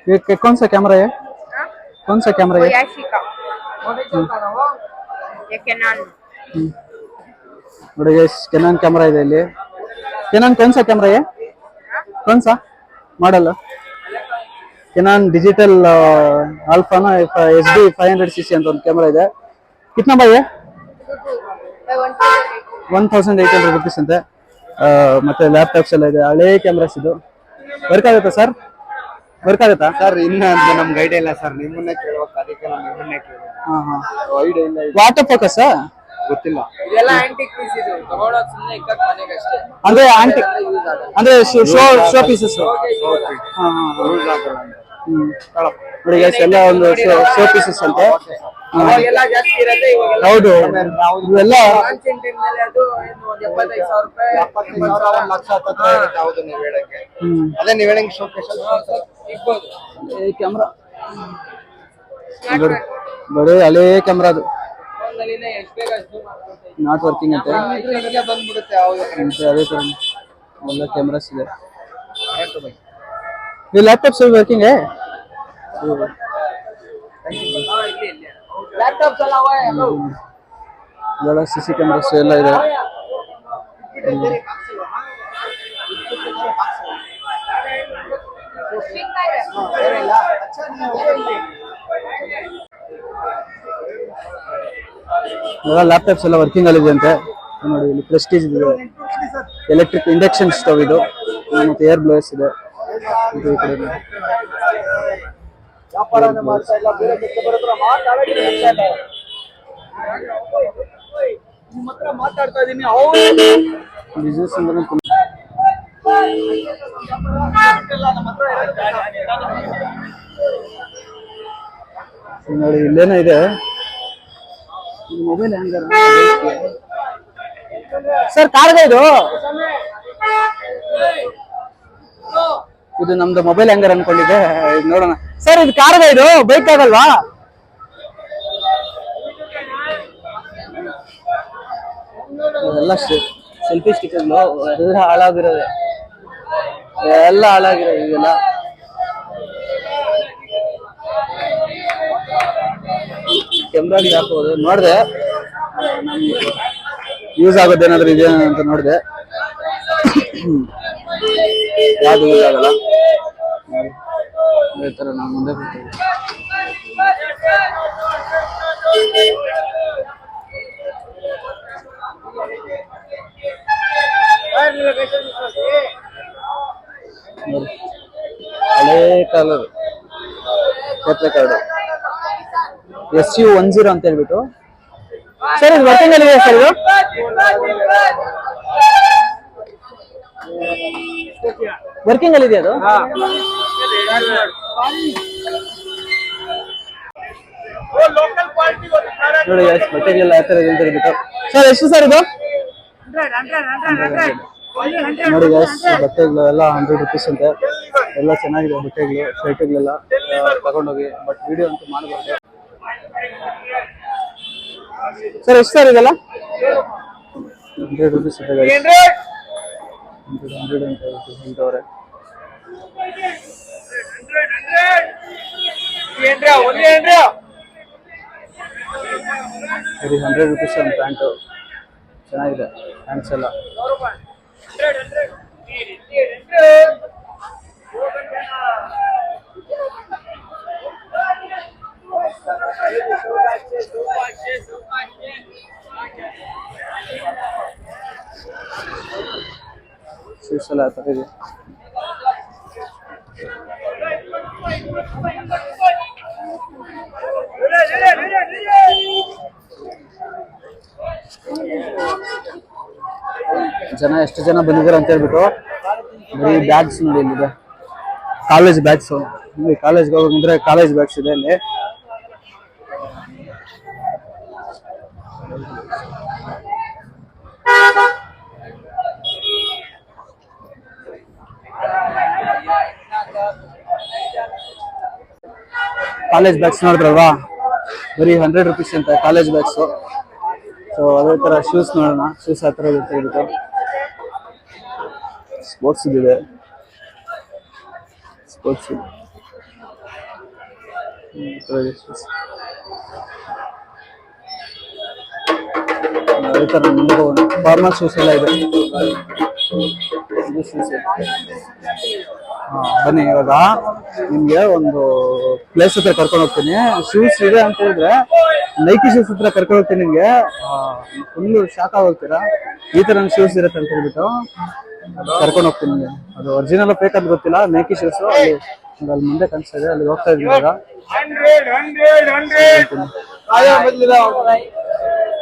ये कौन सा कैमरा है? कौन सा कैमरा है? याशिका ये कैनन ನೋಡಿ ಗೈಸ್, ಕೆನಾನ್ ಕ್ಯಾಮ್ರಾ ಇದೆ ಇಲ್ಲಿ. ಕೆನಾನ್ कौन सा कैमरा है? कौन सा मॉडल? ಕೆನಾನ್ ಡಿಜಿಟಲ್ ಆಲ್ಫಾನ SD 500cc ಅಂತ ಒಂದು ಕ್ಯಾಮ್ರಾ ಇದೆ. कितना भाई है? 1800 रुपीस ಅಂತೆ. ಮತ್ತೆ ಲ್ಯಾಪ್ಟಾಪ್ಸ್ ಎಲ್ಲ ಇದೆ, ಹಳೆ ಕ್ಯಾಮ್ರಾಸ್ ಇದು. ವರ್ಕ್ ಆಗುತ್ತಾ ಸರ್? ವರ್ಕ್ ಆಗುತ್ತಾ? ಸರ್ ಇನ್ನ ನಮ್ಗೆ ಐಡಿಯಾ ಇಲ್ಲ ಸರ್, ನಿಮ್ಮನ್ನೇ ಕೇಳ್ಬೇಕು, ಅದಕ್ಕೆ ನಾನು ನಿಮ್ಮನ್ನೇ ಕೇಳಿದೆ. ಹಾ ಹಾ. ಐಡಿಯಾ ಇಲ್ಲ, ವಾಟರ್ ಫೋಕಸ್ ಗೊತ್ತಿಲ್ಲ. ಇದೆಲ್ಲ ಆಂಟಿಕ್ ಪೀಸ್ ಇದು, ತಗೊಳೋದು ಸುಮ್ಮನೆ ಇಕ್ಕಕ್ ಮನೆಗೆ ಅಷ್ಟೇ. ಅಂದ್ರೆ ಆಂಟಿ ಅಂದ್ರೆ ಶೋ ಪೀಸಸ್. ಹಾ ಹಾ. ನೋಡಿ ಗೈಸ್, ಎಲ್ಲ ಒಂದು ಶೋ ಪೀಸಸ್ ಅಂತೆ. ಅವಾಗೆಲ್ಲ ಜಾಸ್ತಿ ಇರುತ್ತೆ, ಇವಾಗೆಲ್ಲ ಹೌದು, ಇವೆಲ್ಲ ಲಾಂಚಿಂಗ್ ಟೈಮ್ ಮೇಲೆ ಅದು ಏನು ಒಂದು 75,000 ರೂಪಾಯಿ, 1 ಲಕ್ಷ ಹತ್ರ ಇರುತ್ತೆ. ಹೌದು, ನೀವು ಹೇಳಂಗೆ. ಅದೇ ನೀವು ಹೇಳಂಗೆ ಶೋ ಇರ್ಬೋದು. ಕ್ಯಾಮ್ರಾ ಬರೀ ಹಳೇ ಕ್ಯಾಮ್ರಾ, ಅದು ಫೋನ್ದಲ್ಲಿನೇ ಎಷ್ಟು ಬೇಗ ಅಷ್ಟು ಮಾಡ್ಕೊಳ್ತಾ ನಾಟ್ ವರ್ಕಿಂಗ್ ಅಂತೆ. ಬಂದ್ಬಿಡುತ್ತೆ ಯಾವ್ದು. ಮತ್ತೆ ಅದೇ ತರ ಎಲ್ಲ ಕ್ಯಾಮ್ರಾಸ್ ಇದೆ. ಈ ಲ್ಯಾಪ್ಟಾಪ್ಸ್ ವರ್ಕಿಂಗ್ ಲ್ಯಾಪ್ಟಾಪ್ಸ್ ಎಲ್ಲ ಇದೆಲ್ಲ CC ಕ್ಯಾಮ್ರಾಸ್ ಎಲ್ಲ ಇದೆ. ಎಲ್ಲ ಲ್ಯಾಪ್ಟಾಪ್ಸ್ ಎಲ್ಲ ವರ್ಕಿಂಗ್ ಅಲ್ಲಿ ಇದೆ ಅಂತೆ. ನೋಡಿ, ಇಲ್ಲಿ ಪ್ರೆಸ್ಟೀಜ್ ಇದೆ, ಎಲೆಕ್ಟ್ರಿಕ್ ಇಂಡಕ್ಷನ್ ಸ್ಟವ್ ಇದು, ಮತ್ತೆ ಏರ್ ಬ್ಲೋಯರ್ಸ್ ಇದೆ. ಇದು ಈ ಕಡೆ ಮಾತಾಡ್ತಾ ಇದೀನಿ. ಬಿಸ್ನೆಸ್ ಅಂದ್ರೆ ನೋಡಿ, ಇಲ್ಲೇನೋ ಇದೆ ಮೊಬೈಲ್ ಹ್ಯಾಂಗರ್. ಸರ್ ಕಾರ್ಗ ಇದು ನಮ್ದು ಮೊಬೈಲ್ ಹ್ಯಾಂಗರ್ ಅನ್ಕೊಂಡಿದ್ದೆ. ನೋಡೋಣ ಸರ್, ಇದು ಕಾರ್ಗ, ಇದು ಬೈಕ್ ಆಗಲ್ವಾ? ಎಲ್ಲ ಸೆಲ್ಫಿ ಸ್ಟಿಕ್ಗಳು ಎಲ್ಲ ಹಾಳಾಗಿರೋದೆ, ಎಲ್ಲ ಹಾಳಾಗಿರೋದು ಇವೆಲ್ಲ. ಕ್ಯಾಮ್ರಾಗೆ ಹಾಕೋದು ನೋಡಿದೆ, ಯೂಸ್ ಆಗೋದೇನಾದ್ರೂ ಇದೆ ಅಂತ ನೋಡಿದೆ. ಯಾವ್ದು ಯೂಸ್ ಆಗಲ್ಲ. ಈ ತರ ನಾವು ಮುಂದೆ ಬರ್ತೀವಿ. ಹಳೇ ಕಾಲದ ಟೇಪ್ ರೆಕಾರ್ಡ್ SU10 ಅಂತ ಹೇಳ್ಬಿಟ್ಟು. ಸರ್, ಇದು ವರ್ಕಿಂಗ್ ಅಲ್ಲಿ ಇದೆ ಸರ್? ಇದು ವರ್ಕಿಂಗ್ ಅಲ್ಲಿ ಇದೆ ಅದು? ನೋಡಿ ಬಟ್ಟೆಗಳೆಲ್ಲ ಯಾವ ತರ ಇದೆ ಅಂತ ಹೇಳ್ಬಿಟ್ಟು. ಸರ್, ಎಷ್ಟು ಸರ್ ಇದು? ನೋಡಿ ಗೈಸ್, ಬಟ್ಟೆಗಳು ಎಲ್ಲ 100 ರೂಪೀಸ್ ಅಂತೆ. ಎಲ್ಲ ಚೆನ್ನಾಗಿದೆ ಬಟ್ಟೆಗಳು, ಶರ್ಟ್ಗಳೆಲ್ಲ ತಗೊಂಡೋಗಿ. ಬಟ್ ವಿಡಿಯೋ ಅಂತೂ ಮಾಡಬಾರ್ದು. ಸರ್, ಎಷ್ಟು ಸರ್ ಇದೆಲ್ಲ? 100 ರೂಪೀಸ್ ಇದೆ ಗೈಸ್. 100 ಅಂತ ಹೇಳ್ತವ್ರೆ. ಸರಿ, 100 ರೂಪೀಸ್ ಒಂದು ಪ್ಯಾಂಟು ಚೆನ್ನಾಗಿದೆ. ಪ್ಯಾಂಟ್ಸ್ ಎಲ್ಲ ಶೂಸ್ ಎಲ್ಲ ಆ ಥರ ಇದೆ. ಜನ ಎಷ್ಟು ಜನ ಬಂದಿದ್ದಾರೆ ಅಂತ ಹೇಳ್ಬಿಟ್ಟು. ಬರೀ ಬ್ಯಾಗ್ಸ್ ನೋಡಿ, ಇಲ್ಲಿದೆ ಕಾಲೇಜ್ ಬ್ಯಾಗ್ಸ್. ಇಲ್ಲಿ ಕಾಲೇಜ್ಗೆ ಹೋಗಂದ್ರೆ ಕಾಲೇಜ್ ಬ್ಯಾಗ್ಸ್ ಇದೆ ಇಲ್ಲಿ. ಕಾಲೇಜ್ ಬ್ಯಾಗ್ಸ್ ನೋಡಿದ್ರಲ್ವಾ, ಬರೀ 100 ರೂಪೀಸ್ ಅಂತ ಕಾಲೇಜ್ ಬ್ಯಾಗ್ಸು. ಸೊ ಅದೇ ಥರ ಶೂಸ್ ನೋಡೋಣ, ಶೂಸ್ ಆ ಥರ ಇರುತ್ತೆ ಹೇಳ್ಬಿಟ್ಟು. ಸ್ಪೋರ್ಟ್ಸ್ ಇದೆ, ಸ್ಪೋರ್ಟ್ಸ್ ಅದೇ ಥರ ಫಾರ್ಮಲ್ ಶೂಸ್ ಎಲ್ಲ ಇದೆ. ಬನ್ನಿ, ಇವಾಗ ನಿಮ್ಗೆ ಒಂದು ಪ್ಲೇಸ್ ಹತ್ರ ಕರ್ಕೊಂಡು ಹೋಗ್ತೀನಿ. ಶೂಸ್ ಇದೆ ಅಂತ ಹೇಳಿದ್ರೆ ನೈಕಿ ಶೂಸ್ ಹತ್ರ ಕರ್ಕೊಂಡು ಹೋಗ್ತೀನಿ. ನಿಮ್ಗೆ ಫುಲ್ ಶಾಕ್ ಆಗೋಗ್ತೀರಾ, ಈ ತರ ಶೂಸ್ ಇರುತ್ತೆ ಅಂತ ಹೇಳ್ಬಿಟ್ಟು ಕರ್ಕೊಂಡು ಹೋಗ್ತೀನಿ. ಅದು ಒರಿಜಿನಲ್ ಫೇಕ್ ಅಂತ ಗೊತ್ತಿಲ್ಲ. ನೈಕಿ ಶೂಸ್ ಅಲ್ಲಿ ಅಲ್ಲಿ ಮುಂದೆ ಕಾಣಿಸ್ತಾ ಇದೆ, ಅಲ್ಲಿ ಹೋಗ್ತಾ ಇದ್ದೀನಿ ಇವಾಗ.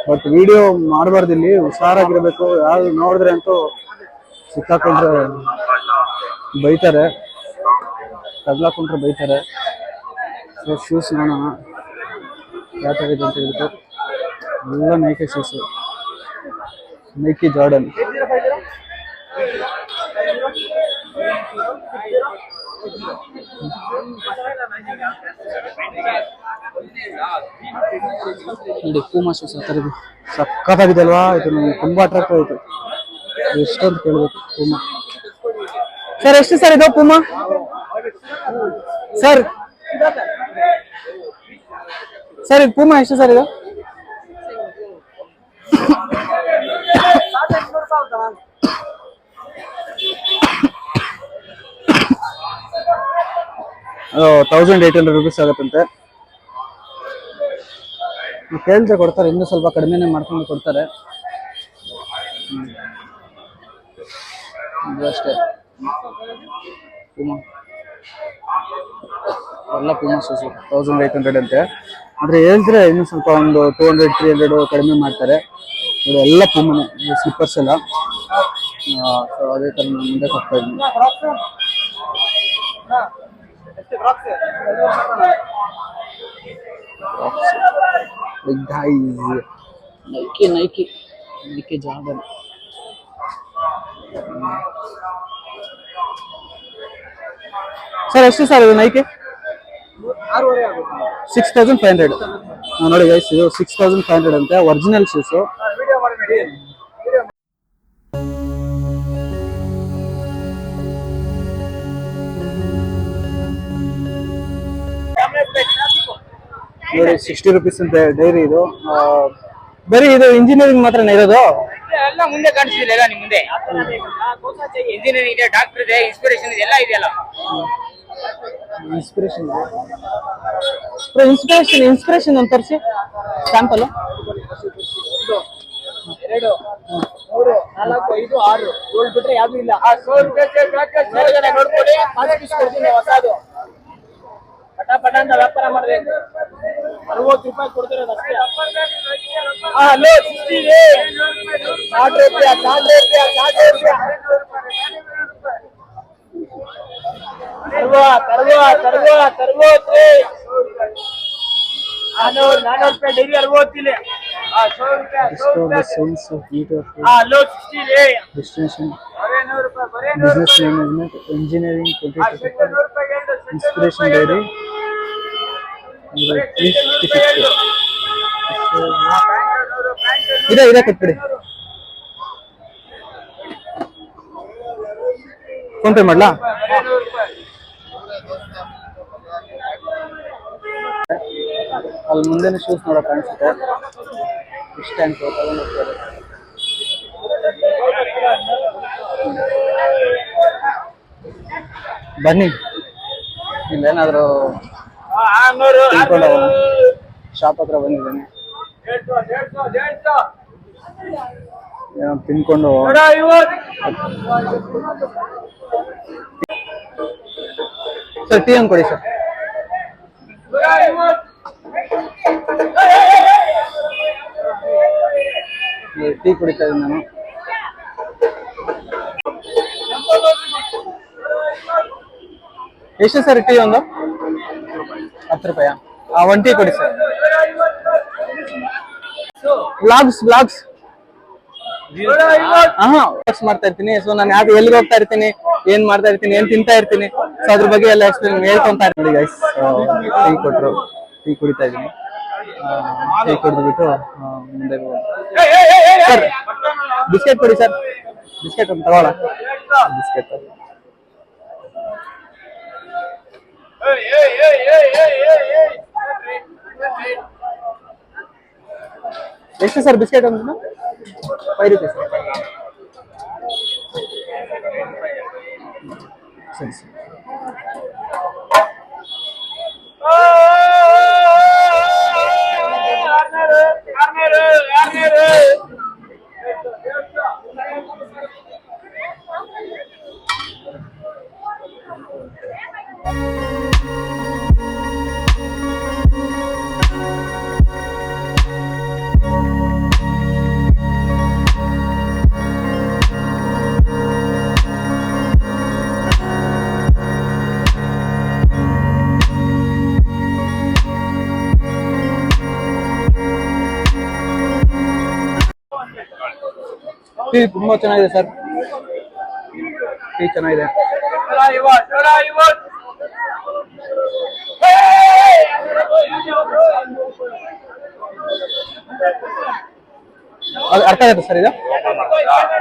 ಬಟ್ ವಿಡಿಯೋ ಮಾಡಬಾರ್ದು, ಇಲ್ಲಿ ಹುಷಾರಾಗಿರ್ಬೇಕು. ಯಾರು ನೋಡಿದ್ರೆ ಅಂತೂ ಸಿಕ್ಕಾಕೊಂಡ್ರೆ ಬೈತಾರೆ, ತಗ್ಲಾಕೊಂಡ್ರೆ ಬೈತಾರೆ. ಸೊ ಶೂಸ್ ನೋಡೋಣ ಯಾವ ಥರ ಇದೆ ಅಂತ ಹೇಳ್ಬಿಟ್ಟು. ಎಲ್ಲ ನೈಕಿ ಶೂಸು, ನೈಕಿ ಜಾರ್ಡನ್. ನೋಡಿ ಪೂಮಾ ಶೂಸ್ ಆ ಥರದ್ದು ಸಕ್ಕತ್ತಾಗಿದೆ ಅಲ್ವಾ? ಇದು ನನಗೆ ತುಂಬಾ ಅಟ್ರಾಕ್ಟ್ ಆಯಿತು. ಎಷ್ಟು ಅಂತ ಕೇಳಬೇಕು. ಪೂಮಾ ಸರ್ ಎಷ್ಟು ಸರ್ ಇದು ಪೂಮಾ ಸರ್? ಸರ್ ಇದು ಪೂಮಾ ಎಷ್ಟು ಸರ್ ಇದು? ₹1800 ಆಗುತ್ತಂತೆ. ಕೇಳಿದ್ರೆ ಕೊಡ್ತಾರೆ, ಇನ್ನೂ ಸ್ವಲ್ಪ ಕಡಿಮೆನೇ ಮಾಡ್ಕೊಂಡು ಕೊಡ್ತಾರೆ. ಇದು ಅಷ್ಟೇ ಪೂಮಾ, ಎಲ್ಲ ಪೂಮಾ ಶೂಸು 1800 ಅಂತೆ. ಆದರೆ ಹೇಳಿದ್ರೆ ಇನ್ನೂ ಸ್ವಲ್ಪ ಒಂದು 200-300 ಕಡಿಮೆ ಮಾಡ್ತಾರೆ. ಇದು ಎಲ್ಲ ಪೂಮನೆ, ಸ್ಲಿಪ್ಪರ್ಸ್ ಎಲ್ಲ. ಸೊ ಅದೇ ಥರ ನಾನು ಮುಂದೆ ಹೋಗ್ತಾ ಇದ್ದೀನಿ. Nike Nike Nike Jordan. Sir ಎಷ್ಟು ಸರ್ ಇದು ನೈಕಿ? 6500. ನೋಡಿ ಗೈಸ್, ಇದು 6500 ಅಂತೆ, ಒರಿಜಿನಲ್ ಶೂಸು. ನೋಡಿ ₹60 ಅಂತೆ ಡೈರಿ. ಇದು ಬರೀ ಇದು ಇಂಜಿನಿಯರಿಂಗ್ ಮಾತ್ರನೇ ಇರೋದು? ಎಲ್ಲ ಮುಂದೆ ಕಾಣಿಸ್ತಿಲ್ಲ ನಿಮ್ ಮುಂದೆ. ಇಂಜಿನಿಯರಿಂಗ್ ಇದೆ, ಡಾಕ್ಟರ್ ಇದೆ, ಇನ್ಸ್ಪಿರೇಷನ್ ಇದೆ, ಎಲ್ಲ ಇದೆಯಲ್ಲ. ಇನ್ಸ್ಪಿರೇಷನ್ ಇನ್ಸ್ಪಿರೇಷನ್ ಅಂತ ತರಿಸಿ ಸ್ಯಾಂಪಲ್. 2, 3, 4, 5, 6, 7 ಬಿಟ್ರೆ ಯಾವ್ದು ಇಲ್ಲ. ನೋಡ್ಕೊಳ್ಳಿ, ಹೊಸದು ಪಟ ಅಂತ ವ್ಯಾಪಾರ ಮಾಡ್ಬೇಕು. ₹60 ಕೊಡ್ತಿರೋದು ಅಷ್ಟೇ. ₹400 ಡೈಲಿ 60 ಇಲ್ಲಿ. Business management engineering 2025 inspiration dairy. ಇದೆ ಕಟ್ಬಿಡಿ, ಫೋನ್ ಪೇ ಮಾಡ್ಲಾ? ಅಲ್ಲಿ ಮುಂದೆನೇ ಶೂಸ್ ನೋಡಕ್ ಕಾಣಿಸುತ್ತೆ. ಇಷ್ಟ ಅಂತ ತಗೊಂಡು ಹೋಗ್ತಾರೆ. ಬನ್ನಿ, ಇಲ್ಲೇನಾದ್ರು ತಿಳ್ಕೊಂಡು ಶಾಪ್ ಹತ್ರ ಬಂದಿದ್ದೇನೆ. ಏನೋ ತಿನ್ಕೊಂಡು ಸರ್ ಟೀ ಹಂಗೆ ಕೊಡಿ ಸರ್. ಟೀ ಕುಡಿತಾ ಇದ್ದೀನಿ ನಾನು. ಎಷ್ಟು ಸರ್ ಟೀ ಒಂದು? ₹10. ಒಂದು ಟೀ ಕೊಡಿ ಸರ್. ವ್ಲಾಗ್ಸ್ ಮಾಡ್ತಾ ಇರ್ತೀನಿ. ಸೊ ನಾನು ಯಾವ್ದು ಎಲ್ಲಿಗೆ ಹೋಗ್ತಾ ಇರ್ತೀನಿ, ಏನ್ ಮಾಡ್ತಾ ಇರ್ತೀನಿ, ಏನ್ ತಿಂತಾ ಇರ್ತೀನಿ, ಸೊ ಅದ್ರ ಬಗ್ಗೆ ಎಲ್ಲ ಎಕ್ಸ್ಪ್ಲೇನ್ ಹೇಳ್ಕೊಂತಾ ಇರ್ತೀನಿ ಗೈಸ್. ಟೀ ಕೊಟ್ರು, ಟೀ ಕುಡಿತಾ ಇದ್ದೀನಿ. ಟೀ ಕುಡಿದ್ಬಿಟ್ಟು ಮುಂದೆ ಸರ್ ಬಿಸ್ಕೆಟ್ ಕೊಡಿ ಸರ್. ಬಿಸ್ಕೆಟ್ ಒಂದು ತಗೋಳ. ಬಿಸ್ಕೆಟ್ ಎಷ್ಟು ಸರ್ ಬಿಸ್ಕೆಟ್ ಒಂದು? ₹5 ಸರಿ ಸರಿ. ಟೀ ತುಂಬಾ ಚೆನ್ನಾಗಿದೆ ಸರ್, ಟೀ ಚೆನ್ನಾಗಿದೆ. ಅದು ಅರ್ಥ ಆಗುತ್ತೆ ಸರ್ ಇದು?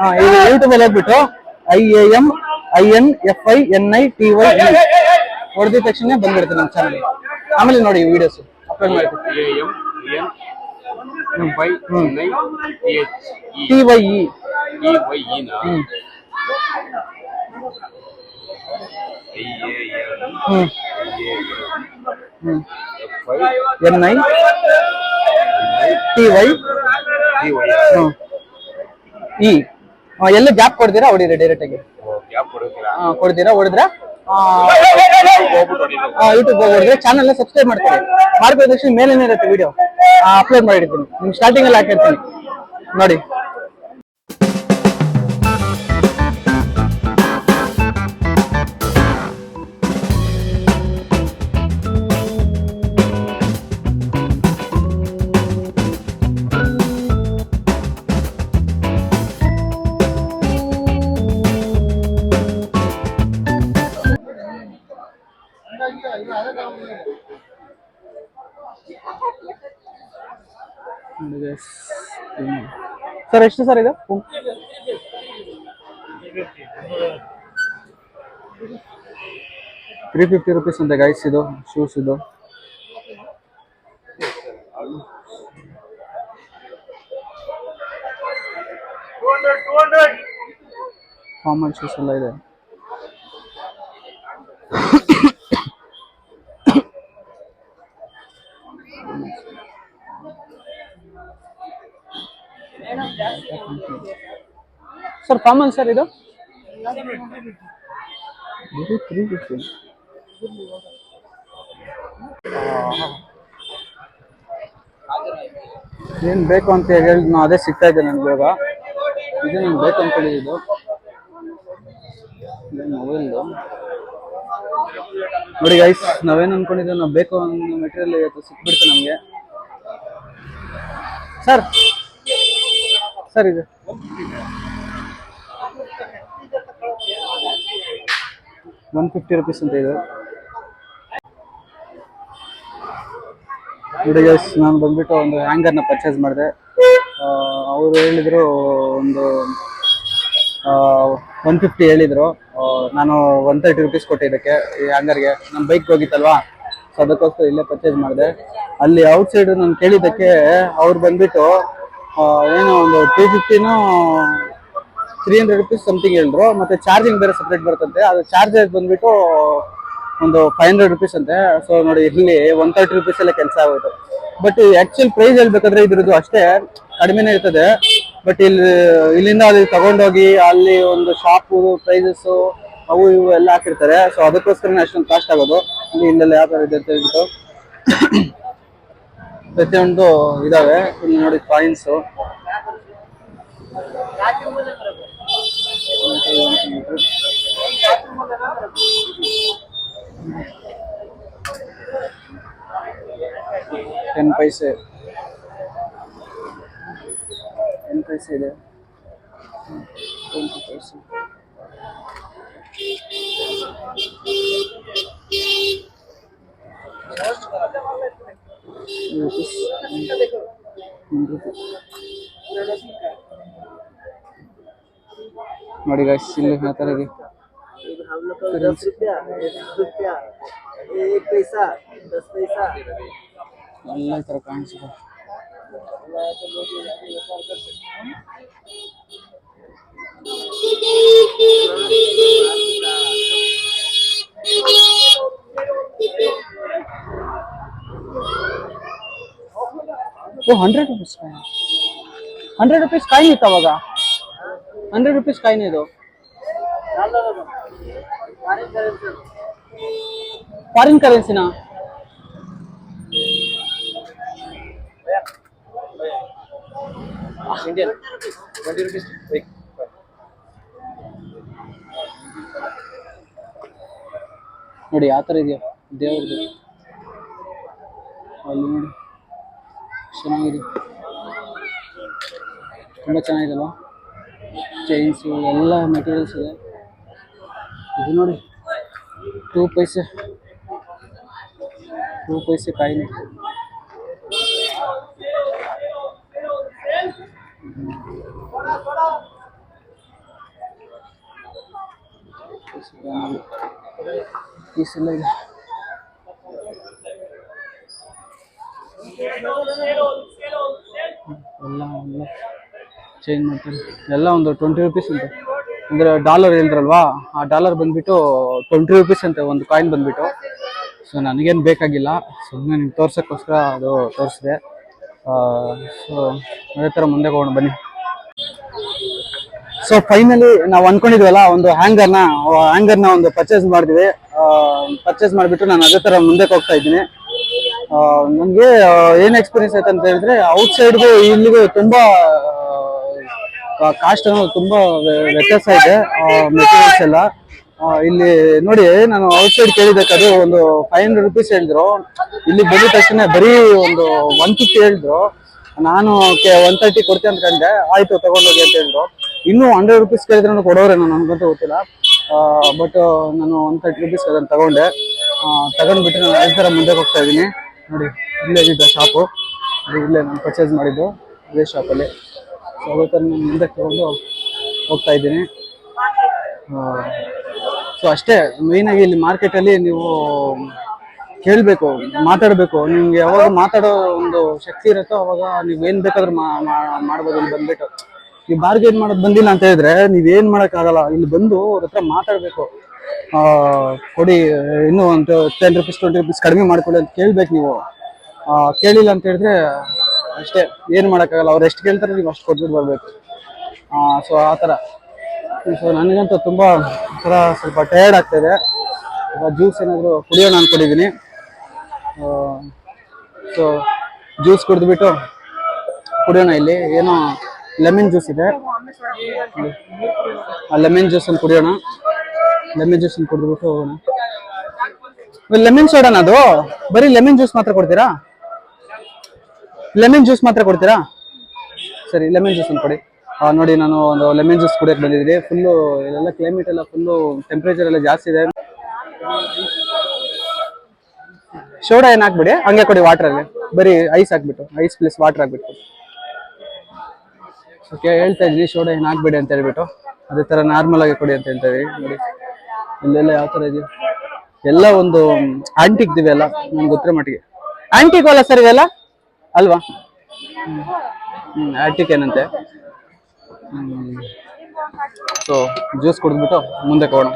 ಹಾ, ಇದು ಯೂಟ್ಯೂಬ್ ಅಲ್ಲಿ ಹೋಗ್ಬಿಟ್ಟು IAMINFINITY ಹೊಡೆದಿದ ತಕ್ಷಣ ಬಂದ್ಬಿಡುತ್ತೆ ನಮ್ಮ ಚಾನಲ್. ಆಮೇಲೆ ನೋಡಿ ವಿಡಿಯೋಸ್ ಅಪ್ಲೋಡ್ ಮಾಡ್ತೀವಿ. TYE. NITYE. ಎಲ್ಲಿ ಗ್ಯಾಪ್ ಕೊಡ್ತೀರಾ ಹೊಡಿರಿ ಡೈರೆಕ್ಟ್ ಆಗಿ. ಕೊಡ್ತೀರಾ ಹೊಡೆದ್ರೆ ಯೂಟ್ಯೂಬ್ ಹೊಡೆದ್ರೆ ಚಾನಲ್ ಸಬ್ಸ್ಕ್ರೈಬ್ ಮಾಡ್ಕೊಳ್ಳಿ. ಮಾಡ್ಕೊಂಡ ತಕ್ಷಣ ಮೇಲೇನೇ ಇರುತ್ತೆ ವಿಡಿಯೋ, ಅಪ್ಲೋಡ್ ಮಾಡಿರ್ತೀನಿ. ನಿಮ್ಗೆ ಸ್ಟಾರ್ಟಿಂಗ್ ಅಲ್ಲಿ ಹಾಕಿರ್ತೀನಿ ನೋಡಿ. ಸರ್ ಎಷ್ಟು ಸರ್ ಇದು? 350 rupees ಅಂತೆ ಗೈಸ್ ಇದು ಶೂಸ್. ಇದು ಫಾರ್ಮಲ್ ಶೂಸ್ ಎಲ್ಲ ಇದೆ. ಸರ್ ಫಾರ್ಮಲ್ ಸರ್ ಇದು 350. ಏನ್ ಬೇಕು ಅಂತ ಹೇಳಿ ಅದೇ ಸಿಗ್ತಾ ಇದೆ ನನ್ಗೆ ಇವಾಗ. ಇದು ನಂಗೆ ಬೇಕು ಅಂತ ಹೇಳಿದ್ದು ಮೊಬೈಲ್ದು. ನೋಡಿ ಗೈಸ್, ನಾವೇನು ಅನ್ಕೊಂಡಿದ್ದೀವಿ, ನಾವು ಬೇಕು ಅನ್ನೋ ಮೆಟೀರಿಯಲ್ ಇವತ್ತು ಸಿಕ್ಬಿಡ್ತು ನಮಗೆ. ಸರ್ ಸರ್ ಇದು 150 rupees ಅಂತ ಇದು. ನೋಡಿ ಗೈಸ್, ನಾನು ಬಂದ್ಬಿಟ್ಟು ಒಂದು ಹ್ಯಾಂಗರ್ನ ಪರ್ಚೇಸ್ ಮಾಡಿದೆ. ಅವರು ಹೇಳಿದ್ರು ಒಂದು 150 ಹೇಳಿದ್ರು. ನಾನು 130 rupees ಕೊಟ್ಟೆ ಇದಕ್ಕೆ, ಈ ಹ್ಯಾಂಗರ್ಗೆ. ನಮ್ಮ ಬೈಕ್ ಹೋಗಿತ್ತಲ್ವಾ, ಸೊ ಅದಕ್ಕೋಸ್ಕರ ಇಲ್ಲೇ ಪರ್ಚೇಸ್ ಮಾಡಿದೆ. ಅಲ್ಲಿ ಔಟ್ ಸೈಡ್ ನಾನು ಕೇಳಿದ್ದಕ್ಕೆ ಅವ್ರು ಬಂದ್ಬಿಟ್ಟು ಏನೋ ಒಂದು 250 300 rupees ಸಮಥಿಂಗ್ ಹೇಳಿದ್ರು. ಮತ್ತೆ ಚಾರ್ಜಿಂಗ್ ಬೇರೆ ಸಪ್ರೇಟ್ ಬರುತ್ತಂತೆ. ಅದು ಚಾರ್ಜರ್ ಬಂದ್ಬಿಟ್ಟು ಒಂದು 500 rupees ಅಂತೆ. ಸೊ ನೋಡಿ, ಇಲ್ಲಿ 130 rupees ಎಲ್ಲ ಕೆಲಸ ಆಗೋಯ್ತು. ಬಟ್ ಆಕ್ಚುಲ್ ಪ್ರೈಸ್ ಹೇಳ್ಬೇಕಾದ್ರೆ ಇದ್ರದ್ದು ಅಷ್ಟೇ ಕಡಿಮೆನೇ ಇರ್ತದೆ. ಬಟ್ ಇಲ್ಲಿಂದ ಅಲ್ಲಿ ತಗೊಂಡೋಗಿ ಅಲ್ಲಿ ಒಂದು ಶಾಪ್ ಪ್ರೈಸಸ್ ಅವು ಇವು ಎಲ್ಲ ಹಾಕಿರ್ತಾರೆ. ಸೊ ಅದಕ್ಕೋಸ್ಕರನೇ ಅಷ್ಟೊಂದು ಕಾಸ್ಟ್ ಆಗೋದು. ಇಲ್ಲೆಲ್ಲ ಯಾವ ತರ ಇದೆ ಅಂತ ಹೇಳ್ಬಿಟ್ಟು ಪ್ರತಿಯೊಂದು ಇದಾವೆ. ಇಲ್ಲಿ ನೋಡಿ ಕಾಯಿನ್ಸ್, $10 ಇದೆ. 20 ಪೈಸೆ. ನೋಡಿ ಗೈಸ್, ಇಲ್ಲಿ ಆ ಥರ ಇದೆ. ಎಲ್ಲ ಈ ಥರ ಕಾಣಿಸಿದೆ. ಓ, 100 rupees ಕಾಯಿನ್. 100 rupees ಕಾಯಿನ್ ಇತ್ತು ಅವಾಗ. 100 rupees ಕಾಯಿನ್ ಇದು. ಫಾರಿನ್ ಕರೆನ್ಸಿನಾ? Indian 20 rupees. ನೋಡಿ ಯಾವ ಥರ ಇದೆಯಾ ದೇವ್ರದ್ದು. ಅಲ್ಲಿ ನೋಡಿ ಚೆನ್ನಾಗಿದೆ, ತುಂಬ ಚೆನ್ನಾಗಿದೆಲ್ಲ. ಚೈನ್ಸು ಎಲ್ಲ ಮೆಟೀರಿಯಲ್ಸ್ ಇದೆ. ಇದು ನೋಡಿ 2 ಪೈಸೆ ಕಾಯಿನ್. ಪೀಸ್ ಎಲ್ಲ ಇದೆ. ಎಲ್ಲ ಚೇಂಜ್ ಮಾಡ್ತಾರೆ ಎಲ್ಲ ಒಂದು 20 ರುಪೀಸ್ ಅಂತೆ. ಅಂದರೆ ಡಾಲರ್ ಹೇಳಿದ್ರಲ್ವಾ, ಆ ಡಾಲರ್ ಬಂದ್ಬಿಟ್ಟು 20 ರುಪೀಸ್ ಅಂತೆ ಒಂದು ಕಾಯಿನ್ ಬಂದ್ಬಿಟ್ಟು. ಸೊ ನನಗೇನು ಬೇಕಾಗಿಲ್ಲ, ಸುಮ್ಮನೆ ನಿಮ್ಗೆ ತೋರ್ಸೋಕ್ಕೋಸ್ಕರ ಅದು ತೋರಿಸಿದೆ. ಸೊ ಅದೇ ಥರ ಮುಂದೆ ಹೋಗೋಣ ಬನ್ನಿ. ಸೊ ಫೈನಲಿ ನಾವು ಅನ್ಕೊಂಡಿದ್ವಲ್ಲ ಒಂದು ಹ್ಯಾಂಗರ್ನ ಒಂದು ಪರ್ಚೇಸ್ ಮಾಡಿದ್ವಿ. ಪರ್ಚೇಸ್ ಮಾಡಿಬಿಟ್ಟು ನಾನು ಅದೇ ಥರ ಮುಂದಕ್ಕೆ ಹೋಗ್ತಾ ಇದ್ದೀನಿ. ನನಗೆ ಏನು ಎಕ್ಸ್ಪೀರಿಯನ್ಸ್ ಆಯ್ತು ಅಂತ ಹೇಳಿದ್ರೆ, ಔಟ್ಸೈಡ್ಗೂ ಇಲ್ಲಿಗೂ ತುಂಬಾ ಕಾಸ್ಟ್ ಅನ್ನೋದು ತುಂಬಾ ವ್ಯತ್ಯಾಸ ಇದೆ. ಮೆಟೀರಿಯಲ್ಸ್ ಎಲ್ಲ ಇಲ್ಲಿ ನೋಡಿ, ನಾನು ಔಟ್ಸೈಡ್ ಕೇಳಿಬೇಕಾದ್ರೆ ಒಂದು 500 ರುಪೀಸ್ ಹೇಳಿದ್ರು. ಇಲ್ಲಿ ಬಂದಿದ ತಕ್ಷಣ ಬರೀ ಒಂದು 150 ಹೇಳಿದ್ರು. ನಾನು 130 ಕೊಡ್ತೀನಿ ಅಂದ್ಕೊಂಡೆ. ಆಯ್ತು ತಗೊಂಡೋಗಿ ಅಂತ ಹೇಳಿದ್ರು. ಇನ್ನೂ 100 ರುಪೀಸ್ ಕೇಳಿದ್ರೆ ಕೊಡೋರೆ, ನನಗಂತೂ ಗೊತ್ತಿಲ್ಲ. ಬಟ್ ನಾನು 130 ರುಪೀಸ್ ಅದನ್ನು ತಗೊಂಡೆ. ತಗೊಂಡ್ಬಿಟ್ಟು ನಾನು ಅದೇ ಥರ ಮುಂದೆ ಹೋಗ್ತಾ ಇದ್ದೀನಿ. ನೋಡಿ ಇಲ್ಲೇ ಇದೆ ಶಾಪು, ಇಲ್ಲೇ ನಾನು ಪರ್ಚೇಸ್ ಮಾಡಿದ್ದು ಇದೇ ಶಾಪಲ್ಲಿ. ಸೊ ಅದೇ ಥರ ನಾನು ಮುಂದೆ ತಗೊಂಡು ಹೋಗ್ತಾ ಇದ್ದೀನಿ. ಸೊ ಅಷ್ಟೇ, ಮೇಯ್ನಾಗಿ ಇಲ್ಲಿ ಮಾರ್ಕೆಟಲ್ಲಿ ನೀವು ಕೇಳಬೇಕು, ಮಾತಾಡಬೇಕು. ನಿಮ್ಗೆ ಯಾವಾಗ ಮಾತಾಡೋ ಒಂದು ಶಕ್ತಿ ಇರುತ್ತೋ ಅವಾಗ ನೀವು ಏನು ಬೇಕಾದ್ರೂ ಮಾಡ್ಬೋದು. ಇಲ್ಲಿ ಬಂದ್ಬಿಟ್ಟು ನೀವು ಬಾರ್ಗೇನ್ ಮಾಡೋದು ಬಂದಿಲ್ಲ ಅಂತ ಹೇಳಿದ್ರೆ ನೀವೇನು ಮಾಡೋಕ್ಕಾಗಲ್ಲ. ಇಲ್ಲಿ ಬಂದು ಅವ್ರ ಹತ್ರ ಮಾತಾಡಬೇಕು. ಕೊಡಿ, ಇನ್ನೂ ಒಂದು 10 ರುಪೀಸ್ 20 ರುಪೀಸ್ ಕಡಿಮೆ ಮಾಡ್ಕೊಡಿ ಅಂತ ಕೇಳ್ಬೇಕು ನೀವು. ಕೇಳಿಲ್ಲ ಅಂತ ಹೇಳಿದ್ರೆ ಅಷ್ಟೇ, ಏನು ಮಾಡೋಕ್ಕಾಗಲ್ಲ. ಅವ್ರು ಎಷ್ಟು ಕೇಳ್ತಾರೆ ನೀವು ಅಷ್ಟು ಕೊಟ್ಬಿಟ್ಟು ಬರಬೇಕು. ಸೊ ಆ ಥರ. ಸೊ ನನಗಂತೂ ತುಂಬ ಥರ ಸ್ವಲ್ಪ ಟಯರ್ಡ್ ಆಗ್ತಾಯಿದೆ. ಜ್ಯೂಸ್ ಏನಾದರೂ ಕುಡಿಯೋಣ ಅಂದ್ಕೊಂಡಿದ್ದೀನಿ. ಸೊ ಜ್ಯೂಸ್ ಕುಡಿದ್ಬಿಟ್ಟು ಕುಡಿಯೋಣ. ಇಲ್ಲಿ ಏನೋ ಲೆಮನ್ ಜ್ಯೂಸ್ ಇದೆ, ಆ ಲೆಮನ್ ಜ್ಯೂಸನ್ನು ಕುಡಿಯೋಣ. ಲೆಮನ್ ಜ್ಯೂಸನ್ನು ಕುಡಿದ್ಬಿಟ್ಟು ಹೋಗೋಣ. ಲೆಮನ್ ಸೋಡಾನ ಅದು? ಬರೀ ಲೆಮನ್ ಜ್ಯೂಸ್ ಮಾತ್ರ ಕೊಡ್ತೀರಾ? ಲೆಮನ್ ಜ್ಯೂಸ್ ಮಾತ್ರ ಕೊಡ್ತೀರಾ? ಸರಿ, ಲೆಮನ್ ಜ್ಯೂಸನ್ನು ಕೊಡಿ. ನೋಡಿ, ನಾನು ಒಂದು ಲೆಮನ್ ಜ್ಯೂಸ್ ಕುಡಿಯೋಕೆ ಬಂದಿದ್ದೀನಿ. ಫುಲ್ಲು ಇಲ್ಲೆಲ್ಲ ಕ್ಲೈಮೇಟ್ ಎಲ್ಲ ಫುಲ್ಲು ಟೆಂಪ್ರೇಚರ್ ಎಲ್ಲ ಜಾಸ್ತಿ ಇದೆ. ಸೋಡಾ ಏನು ಹಾಕ್ಬಿಡಿ, ಹಂಗೆ ಕೊಡಿ ವಾಟ್ರಲ್ಲಿ. ಬರೀ ಐಸ್ ಹಾಕ್ಬಿಟ್ಟು, ಐಸ್ ಪ್ಲಸ್ ವಾಟರ್ ಹಾಕ್ಬಿಟ್ಟು. ಓಕೆ, ಹೇಳ್ತಾ ಇದ್ದೀನಿ ಸೋಡಾ ಏನು ಹಾಕ್ಬೇಡಿ ಅಂತ ಹೇಳ್ಬಿಟ್ಟು. ಅದೇ ಥರ ನಾರ್ಮಲ್ ಆಗಿ ಕೊಡಿ ಅಂತ ಹೇಳ್ತಾ ಇದೀವಿ. ನೋಡಿ ಇಲ್ಲೆಲ್ಲ ಯಾವ ಥರ ಇದೆ, ಎಲ್ಲ ಒಂದು ಆಂಟಿಕ್ ಇವೆಲ್ಲ. ನನ್ಗೆ ಗೊತ್ತಿರೋ ಮಟ್ಟಿಗೆ ಆಂಟಿಕ್ ಅಲ್ಲ ಸರ್ ಇವೆಲ್ಲ, ಅಲ್ವಾ? ಆಂಟಿಕ್ ಏನಂತೆ. ಸೊ ಜ್ಯೂಸ್ ಕುಡಿದ್ಬಿಟ್ಟು ಮುಂದೆ ಹೋಗೋಣ.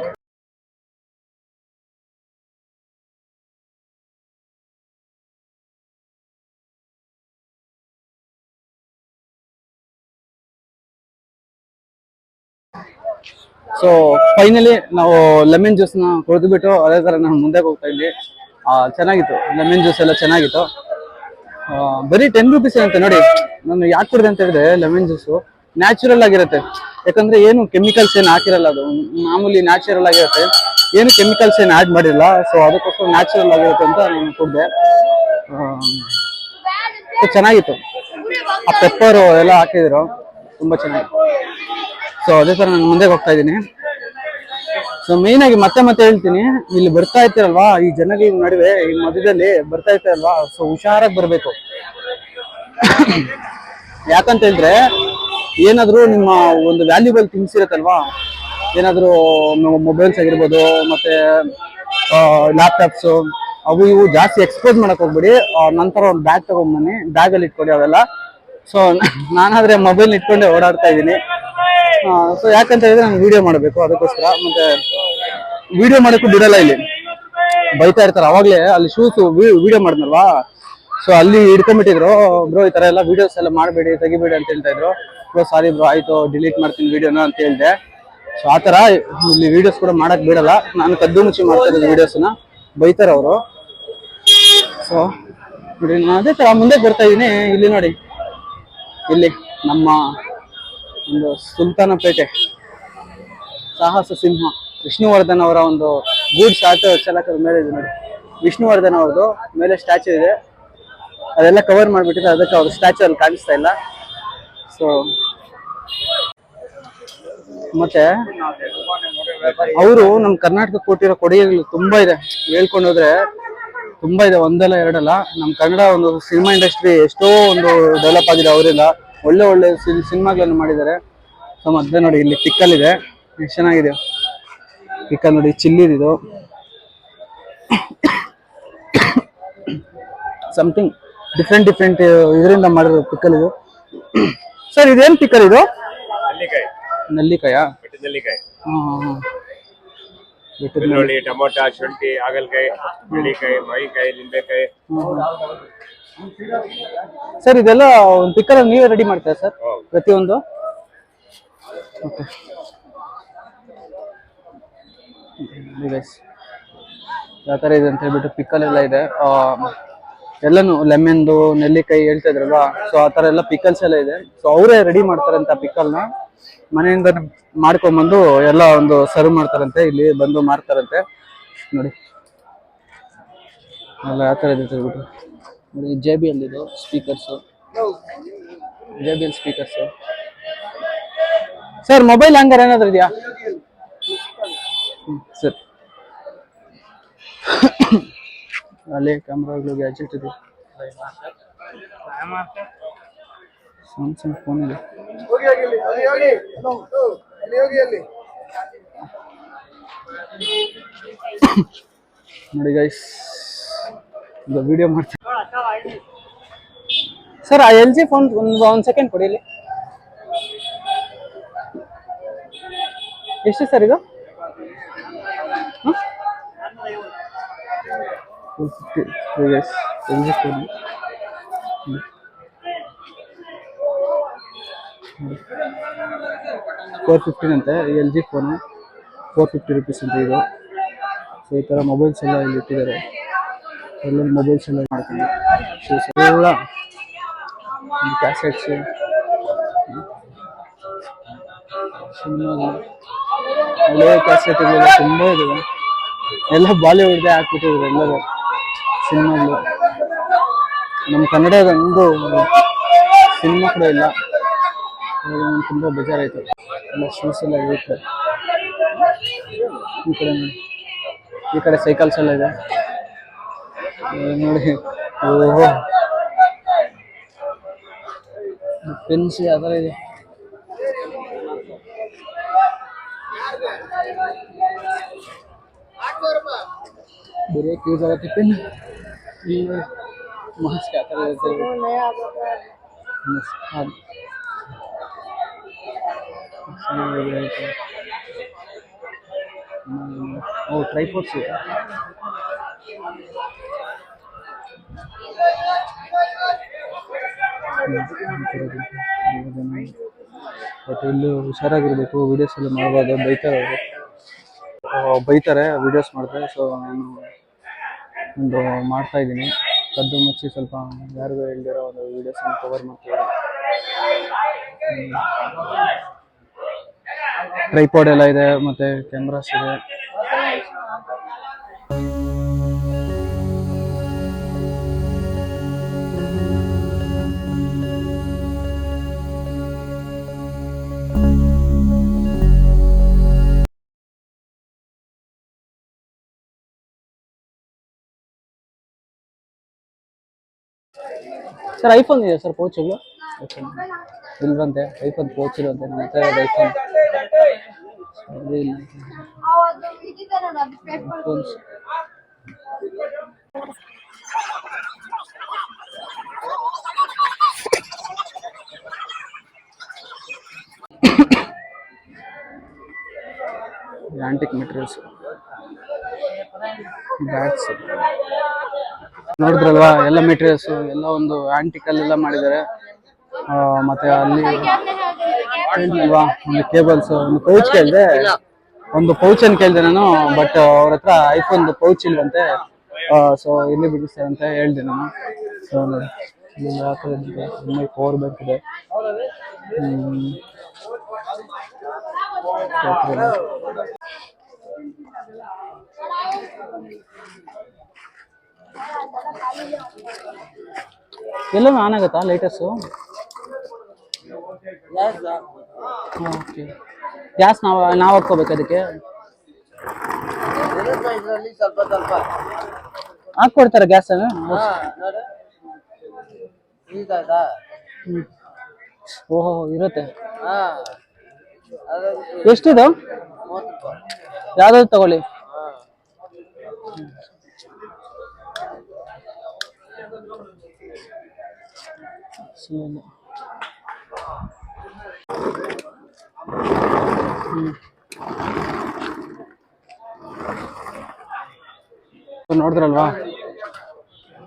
ಸೊ ಫೈನಲಿ ನಾವು ಲೆಮನ್ ಜ್ಯೂಸ್ನ ಕುಡಿದ್ಬಿಟ್ಟು ಅದೇ ಥರ ನಾನು ಮುಂದೆ ಹೋಗ್ತಾ ಇದ್ವಿ. ಚೆನ್ನಾಗಿತ್ತು, ಲೆಮನ್ ಜ್ಯೂಸ್ ಎಲ್ಲ ಚೆನ್ನಾಗಿತ್ತು. ಬರೀ 10 ರುಪೀಸ್ ಅಂತೆ. ನೋಡಿ, ನಾನು ಯಾಕೆ ಕುಡಿದೆ ಅಂತ ಹೇಳಿದ್ರೆ, ಲೆಮನ್ ಜ್ಯೂಸು ನ್ಯಾಚುರಲ್ ಆಗಿರುತ್ತೆ. ಯಾಕಂದ್ರೆ ಏನು ಕೆಮಿಕಲ್ಸ್ ಏನು ಹಾಕಿರಲ್ಲ, ಅದು ಮಾಮೂಲಿ ನ್ಯಾಚುರಲ್ ಆಗಿರುತ್ತೆ. ಏನು ಕೆಮಿಕಲ್ಸ್ ಏನು ಆ್ಯಡ್ ಮಾಡಿರಲ್ಲ. ಸೊ ಅದಕ್ಕೋಸ್ಕರ ನ್ಯಾಚುರಲ್ ಆಗಿರುತ್ತೆ ಅಂತ ನಾನು ಕುಡಿದೆ. ಚೆನ್ನಾಗಿತ್ತು. ಆ ಪೆಪ್ಪರು ಎಲ್ಲ ಹಾಕಿದ್ರು, ತುಂಬಾ ಚೆನ್ನಾಗಿತ್ತು. ಸೊ ಅದೇ ಥರ ನಾನು ಮುಂದೆ ಹೋಗ್ತಾ ಇದ್ದೀನಿ. ಸೊ ಮೇಯ್ನಾಗಿ ಮತ್ತೆ ಹೇಳ್ತೀನಿ, ಇಲ್ಲಿ ಬರ್ತಾ ಇರ್ತೀರಲ್ವಾ, ಈ ಜನಗಳ ನಡುವೆ ಈ ಮಧ್ಯದಲ್ಲಿ ಬರ್ತಾ ಇರ್ತೀರಲ್ವಾ, ಸೊ ಹುಷಾರಾಗಿ ಬರಬೇಕು. ಯಾಕಂತ ಹೇಳಿದ್ರೆ, ಏನಾದರೂ ನಿಮ್ಮ ಒಂದು ವ್ಯಾಲ್ಯೂಬಲ್ ಥಿಂಗ್ಸ್ ಇರುತ್ತಲ್ವಾ, ಏನಾದರೂ ಮೊಬೈಲ್ಸ್ ಆಗಿರ್ಬೋದು, ಮತ್ತೆ ಲ್ಯಾಪ್ಟಾಪ್ಸು, ಅವು ಇವು ಜಾಸ್ತಿ ಎಕ್ಸ್ಪೋಸ್ ಮಾಡಕ್ ಹೋಗ್ಬಿಡಿ. ನಂತರ ಒಂದು ಬ್ಯಾಗ್ ತಗೊಂಡ್ಬನ್ನಿ, ಬ್ಯಾಗಲ್ಲಿ ಇಟ್ಕೊಡಿ ಅವೆಲ್ಲ. ಸೊ ನಾನಾದ್ರೆ ಮೊಬೈಲ್ ಇಟ್ಕೊಂಡೆ ಓಡಾಡ್ತಾ ಇದ್ದೀನಿ. ಸೊ ಯಾಕಂತ ಹೇಳಿದ್ರೆ ನಾನು ವಿಡಿಯೋ ಮಾಡಬೇಕು, ಅದಕ್ಕೋಸ್ಕರ. ಮತ್ತೆ ವಿಡಿಯೋ ಮಾಡೋಕ್ಕೂ ಬಿಡಲ್ಲ, ಇಲ್ಲಿ ಬೈತಾ ಇರ್ತಾರೆ. ಅವಾಗಲೇ ಅಲ್ಲಿ ಶೂಸ್ ವಿಡಿಯೋ ಮಾಡಿದ್ನಲ್ವಾ, ಸೊ ಅಲ್ಲಿ ಹಿಡ್ಕೊಂಡ್ಬಿಟ್ಟಿದ್ರು. ಬ್ರೋ ಈ ಥರ ಎಲ್ಲ ವಿಡಿಯೋಸ್ ಎಲ್ಲ ಮಾಡಬೇಡಿ, ತೆಗಿಬೇಡಿ ಅಂತ ಹೇಳ್ತಾ ಇದ್ರು. ಬ್ರೋ ಸಾರಿ ಬ್ರೋ, ಆಯಿತು ಡಿಲೀಟ್ ಮಾಡ್ತೀನಿ ವಿಡಿಯೋನ ಅಂತ ಹೇಳಿದೆ. ಸೊ ಆ ಥರ ಇಲ್ಲಿ ವಿಡಿಯೋಸ್ ಕೂಡ ಮಾಡಕ್ಕೆ ಬಿಡಲ್ಲ. ನಾನು ಕದ್ದು ಮುಚ್ಚಿ ಮಾಡ್ತಾ ಇದ್ದೀನಿ ವಿಡಿಯೋಸ್ನ, ಬೈತಾರೆ ಅವರು. ಸೊ ನೋಡಿ, ನಾನು ಅದೇ ಥರ ಮುಂದೆ ಬರ್ತಾ ಇದ್ದೀನಿ. ಇಲ್ಲಿ ನೋಡಿ, ಇಲ್ಲಿ ನಮ್ಮ ಒಂದು ಸುಲ್ತಾನಪೇಟೆ ಸಾಹಸ ಸಿಂಹ ವಿಷ್ಣುವರ್ಧನ್ ಅವರ ಒಂದು ಗೂಡ್ಸ್ ಆಟೋ ಚಾಲಕರ ಮೇಲೆ ಇದೆ ನೋಡಿ. ವಿಷ್ಣುವರ್ಧನ್ ಅವ್ರದ್ದು ಮೇಲೆ ಸ್ಟ್ಯಾಚು ಇದೆ, ಅದೆಲ್ಲ ಕವರ್ ಮಾಡಿಬಿಟ್ಟಿದೆ. ಅದಕ್ಕೆ ಅವ್ರ ಸ್ಟ್ಯಾಚು ಅಲ್ಲಿ ಕಾಣಿಸ್ತಾ ಇಲ್ಲ. ಸೊ ಮತ್ತೆ ಅವರು ನಮ್ಮ ಕರ್ನಾಟಕ ಕೊಟ್ಟಿರೋ ಕೊಡುಗೆಗಳು ತುಂಬಾ ಇದೆ. ಹೇಳ್ಕೊಂಡು ಹೋದ್ರೆ ತುಂಬಾ ಇದೆ, ಒಂದಲ್ಲ ಎರಡಲ್ಲ. ನಮ್ಮ ಕನ್ನಡ ಒಂದು ಸಿನಿಮಾ ಇಂಡಸ್ಟ್ರಿ ಎಷ್ಟೋ ಒಂದು ಡೆವಲಪ್ ಆಗಿದೆ ಅವರಿಂದ. ಒಳ್ಳೆ ಒಳ್ಳೆ ಸಿನಿಮಾಗಳನ್ನು ಮಾಡಿದ್ದಾರೆ. ಸೊ ಮತ್ತೆ ನೋಡಿ ಇಲ್ಲಿ ಪಿಕ್ಕಲ್ ಇದೆ, ಎಷ್ಟು ಚೆನ್ನಾಗಿದೆ ಪಿಕ್ಕಲ್ ನೋಡಿ, ಚಿಲ್ಲಿದು ಸಮಥಿಂಗ್ ಡಿಫ್ರೆಂಟ್ ಇದರಿಂದ ಮಾಡಿರೋ ಪಿಕ್ಕಲ್ ಇದು. ಸರ್ ಇದೇನ್ ಪಿಕ್ಕಲ್ ಇದು? ನೆಲ್ಲಿಕಾಯಿ, ನೆಲ್ಲಿಕಾಯಾ? ಬೆಟ್ಟದ ನೆಲ್ಲಿಕಾಯಿ, ಹಾ. ಬೆಳ್ಳುಳ್ಳಿ, ಟೊಮೊಟೊ, ಶುಂಠಿ, ಹಾಗಲಕಾಯಿ, ಬೆಳ್ಳಿಕಾಯಿ, ಮಾವಿನಕಾಯಿ, ನಿಂಬೆಕಾಯಿ. ಸರ್ ಇದೆಲ್ಲ ಒಂದು ಪಿಕ್ಕಲ್ ನೀವೇ ರೆಡಿ ಮಾಡ್ತೀರಾ ಸರ್ ಪ್ರತಿಯೊಂದು? ಓಕೆ ಯಾವ ಥರ ಇದೆ ಅಂತ ಹೇಳ್ಬಿಟ್ಟು ಪಿಕ್ಕಲ್ ಎಲ್ಲ ಇದೆ. ಎಲ್ಲಾನು ಲೆಮನ್ದು, ನೆಲ್ಲಿಕಾಯಿ ಹೇಳ್ತಾ ಇದ್ರಲ್ವಾ, ಸೊ ಆ ಥರ ಎಲ್ಲ ಪಿಕ್ಕಲ್ಸ್ ಎಲ್ಲ ಇದೆ. ಸೊ ಅವರೇ ರೆಡಿ ಮಾಡ್ತಾರಂತ ಪಿಕ್ಕಲ್ನ, ಮನೆಯಿಂದ ಮಾಡ್ಕೊಂಡ್ಬಂದು ಎಲ್ಲ ಒಂದು ಸರ್ವ್ ಮಾಡ್ತಾರಂತೆ, ಇಲ್ಲಿ ಬಂದು ಮಾರ್ತಾರಂತೆ ನೋಡಿ. ಎಲ್ಲ ಯಾವ ಥರ ಇದೆ ಹೇಳ್ಬಿಟ್ಟು ನೋಡಿ. JBL ಇದು speakers, JBL speakers. Sir mobile hanger ಏನಾದ್ರು ಇದೆಯಾ ಸರ್? ಅಲ್ಲಿ ಕ್ಯಾಮ್ರಾಗಳು, ಗ್ಯಾಜೆಟ್ ಇದೆ, ಸ್ಯಾಮ್ಸಂಗ್ ಫೋನ್ ಇದೆ. ನೋಡಿ ಗೈಸ್, ಇದು ವಿಡಿಯೋ ಮಾಡ್ತೀನಿ ಸರ್. ಆ LG ಫೋನ್ ಒಂದು ಸೆಕೆಂಡ್ ಕೊಡಿ ಇಲ್ಲಿ. ಎಷ್ಟು ಸರ್ ಇದು? LG ಫೋನ್ 415 ಅಂತೆ. LG ಫೋನು 450 rupees ಅಂತ ಇದು. ಸೊ ಈ ಥರ ಮೊಬೈಲ್ಸ್ ಎಲ್ಲ ಇಲ್ಲಿ ಇಟ್ಟಿದ್ದಾರೆ. ಎಲ್ಲ ಮೊಬೈಲ್ಸ್ ಎಲ್ಲ ಮಾಡ್ಕೊಂಡು ಎಲ್ಲ ಕ್ಯಾಸೆಟ್ಸ್, ಸಿನಿಮಾಗಳು, ಒಳ್ಳೆ ಕ್ಯಾಸೆಟ್ಗಳು ತುಂಬ ಇದಾವೆ. ಎಲ್ಲ ಬಾಲಿವುಡ್ಗೆ ಹಾಕ್ಬಿಟ್ಟಿದ್ರು ಎಲ್ಲರೂ ಸಿನಿಮಾಗಳು. ನಮ್ಮ ಕನ್ನಡದ ಒಂದು ಸಿನಿಮಾ ಕೂಡ ಇಲ್ಲ. ತುಂಬ ಬೇಜಾರಾಯಿತು. ಎಲ್ಲ ಶೂಸ್ ಎಲ್ಲ ಇರುತ್ತೆ. ಈ ಕಡೆ ನೋಡಿ, ಈ ಕಡೆ ಸೈಕಲ್ಸ್ ಎಲ್ಲ ಇದೆ ನೋಡಿ. ಓಹೋ, ಪೆನ್ಸ್ ಆ ಥರ ಇದೆ. ಬರೆಯೋಕ್ಕೆ ಯೂಸ್ ಆಗುತ್ತೆ ಪೆನ್. ಮಾಸ್ಕ್ ಆ ಥರ ಇರುತ್ತೆ. ಟ್ರೈಪೋಡ್ಸ್ ಇದೆ. ಮತ್ತು ಇಲ್ಲಿ ಹುಷಾರಾಗಿರ್ಬೇಕು, ವಿಡಿಯೋಸ್ ಎಲ್ಲ ಮಾಡ್ಬೋದು. ಬೈತಾರೆ ವಿಡಿಯೋಸ್ ಮಾಡಿದ್ರೆ. ಸೊ ನಾನು ಒಂದು ಮಾಡ್ತಾ ಇದ್ದೀನಿ, ಕದ್ದು ಮುಚ್ಚಿ ಸ್ವಲ್ಪ ಯಾರಿಗೂ ಹೇಳ್ದಿರೋ ಒಂದು ವಿಡಿಯೋಸನ್ನು ಕವರ್ ಮಾಡ್ತೀವಿ. ಟ್ರೈಪಾಡ್ ಎಲ್ಲ ಇದೆ, ಮತ್ತು ಕ್ಯಾಮ್ರಾಸ್ ಇದೆ. ಸರ್ ಐಫೋನ್ ಇದೆ ಸರ್, ಪೌಚ್ಗಳು ಇಲ್ವಂತೆ. ಐಫೋನ್ ಪೌಚ್ ಇರುವಂತೆ, ನನ್ನ ಹತ್ರ ಇರೋದು ಐಫೋನ್. ಆಂಟಿಕ್ ಮೆಟೀರಿಯಲ್ಸ್, ಬ್ಯಾಟ್ಸ್ ನೋಡಿದ್ರಲ್ವಾ, ಎಲ್ಲ ಮೆಟೀರಿಯಲ್ಸ್ ಎಲ್ಲ ಒಂದು ಆಂಟಿಕಲ್ಲೆಲ್ಲ ಮಾಡಿದ್ದಾರೆ. ಮತ್ತೆ ಅಲ್ಲಿ ಅಲ್ವಾ ಒಂದು ಕೇಬಲ್ಸ್, ಒಂದು ಪೌಚ್ ಕೇಳಿದೆ, ಒಂದು ಪೌಚ್ ಅನ್ನು ಕೇಳಿದೆ ನಾನು. ಬಟ್ ಅವ್ರ ಹತ್ರ ಐಫೋನ್ ಪೌಚ್ ಇಲ್ವಂತೆ. ಸೊ ಇಲ್ಲಿ ಬಿಡಿಸ್ತಾರೆ ಅಂತ ಹೇಳಿದೆ ನಾನು. ಸೊ ನೋಡಿ, ತುಂಬ ಪವರ್ ಬ್ಯಾಂಕ್ ಇದೆ. ಎಲ್ಲನೂ ಆನ್ ಆಗುತ್ತಾ ಲೈಟರ್ಸು? ಓಕೆ. ಗ್ಯಾಸ್ ನಾವು ಹಾಕ್ಕೋಬೇಕು ಅದಕ್ಕೆ ಇದರಲ್ಲಿ ಸ್ವಲ್ಪ ಸ್ವಲ್ಪ ಹಾಕ್ಕೊಡ್ತಾರೆ ಗ್ಯಾಸ್ ಇದಾಯ್ತಾ ಓಹೋ ಇರುತ್ತೆ. ಹಾ ಎಷ್ಟಿದು? 30 ರೂಪಾಯಿ. ಯಾವ್ದಾದ್ರು ತಗೊಳ್ಳಿ. ನೋಡಿದ್ರಲ್ವಾ,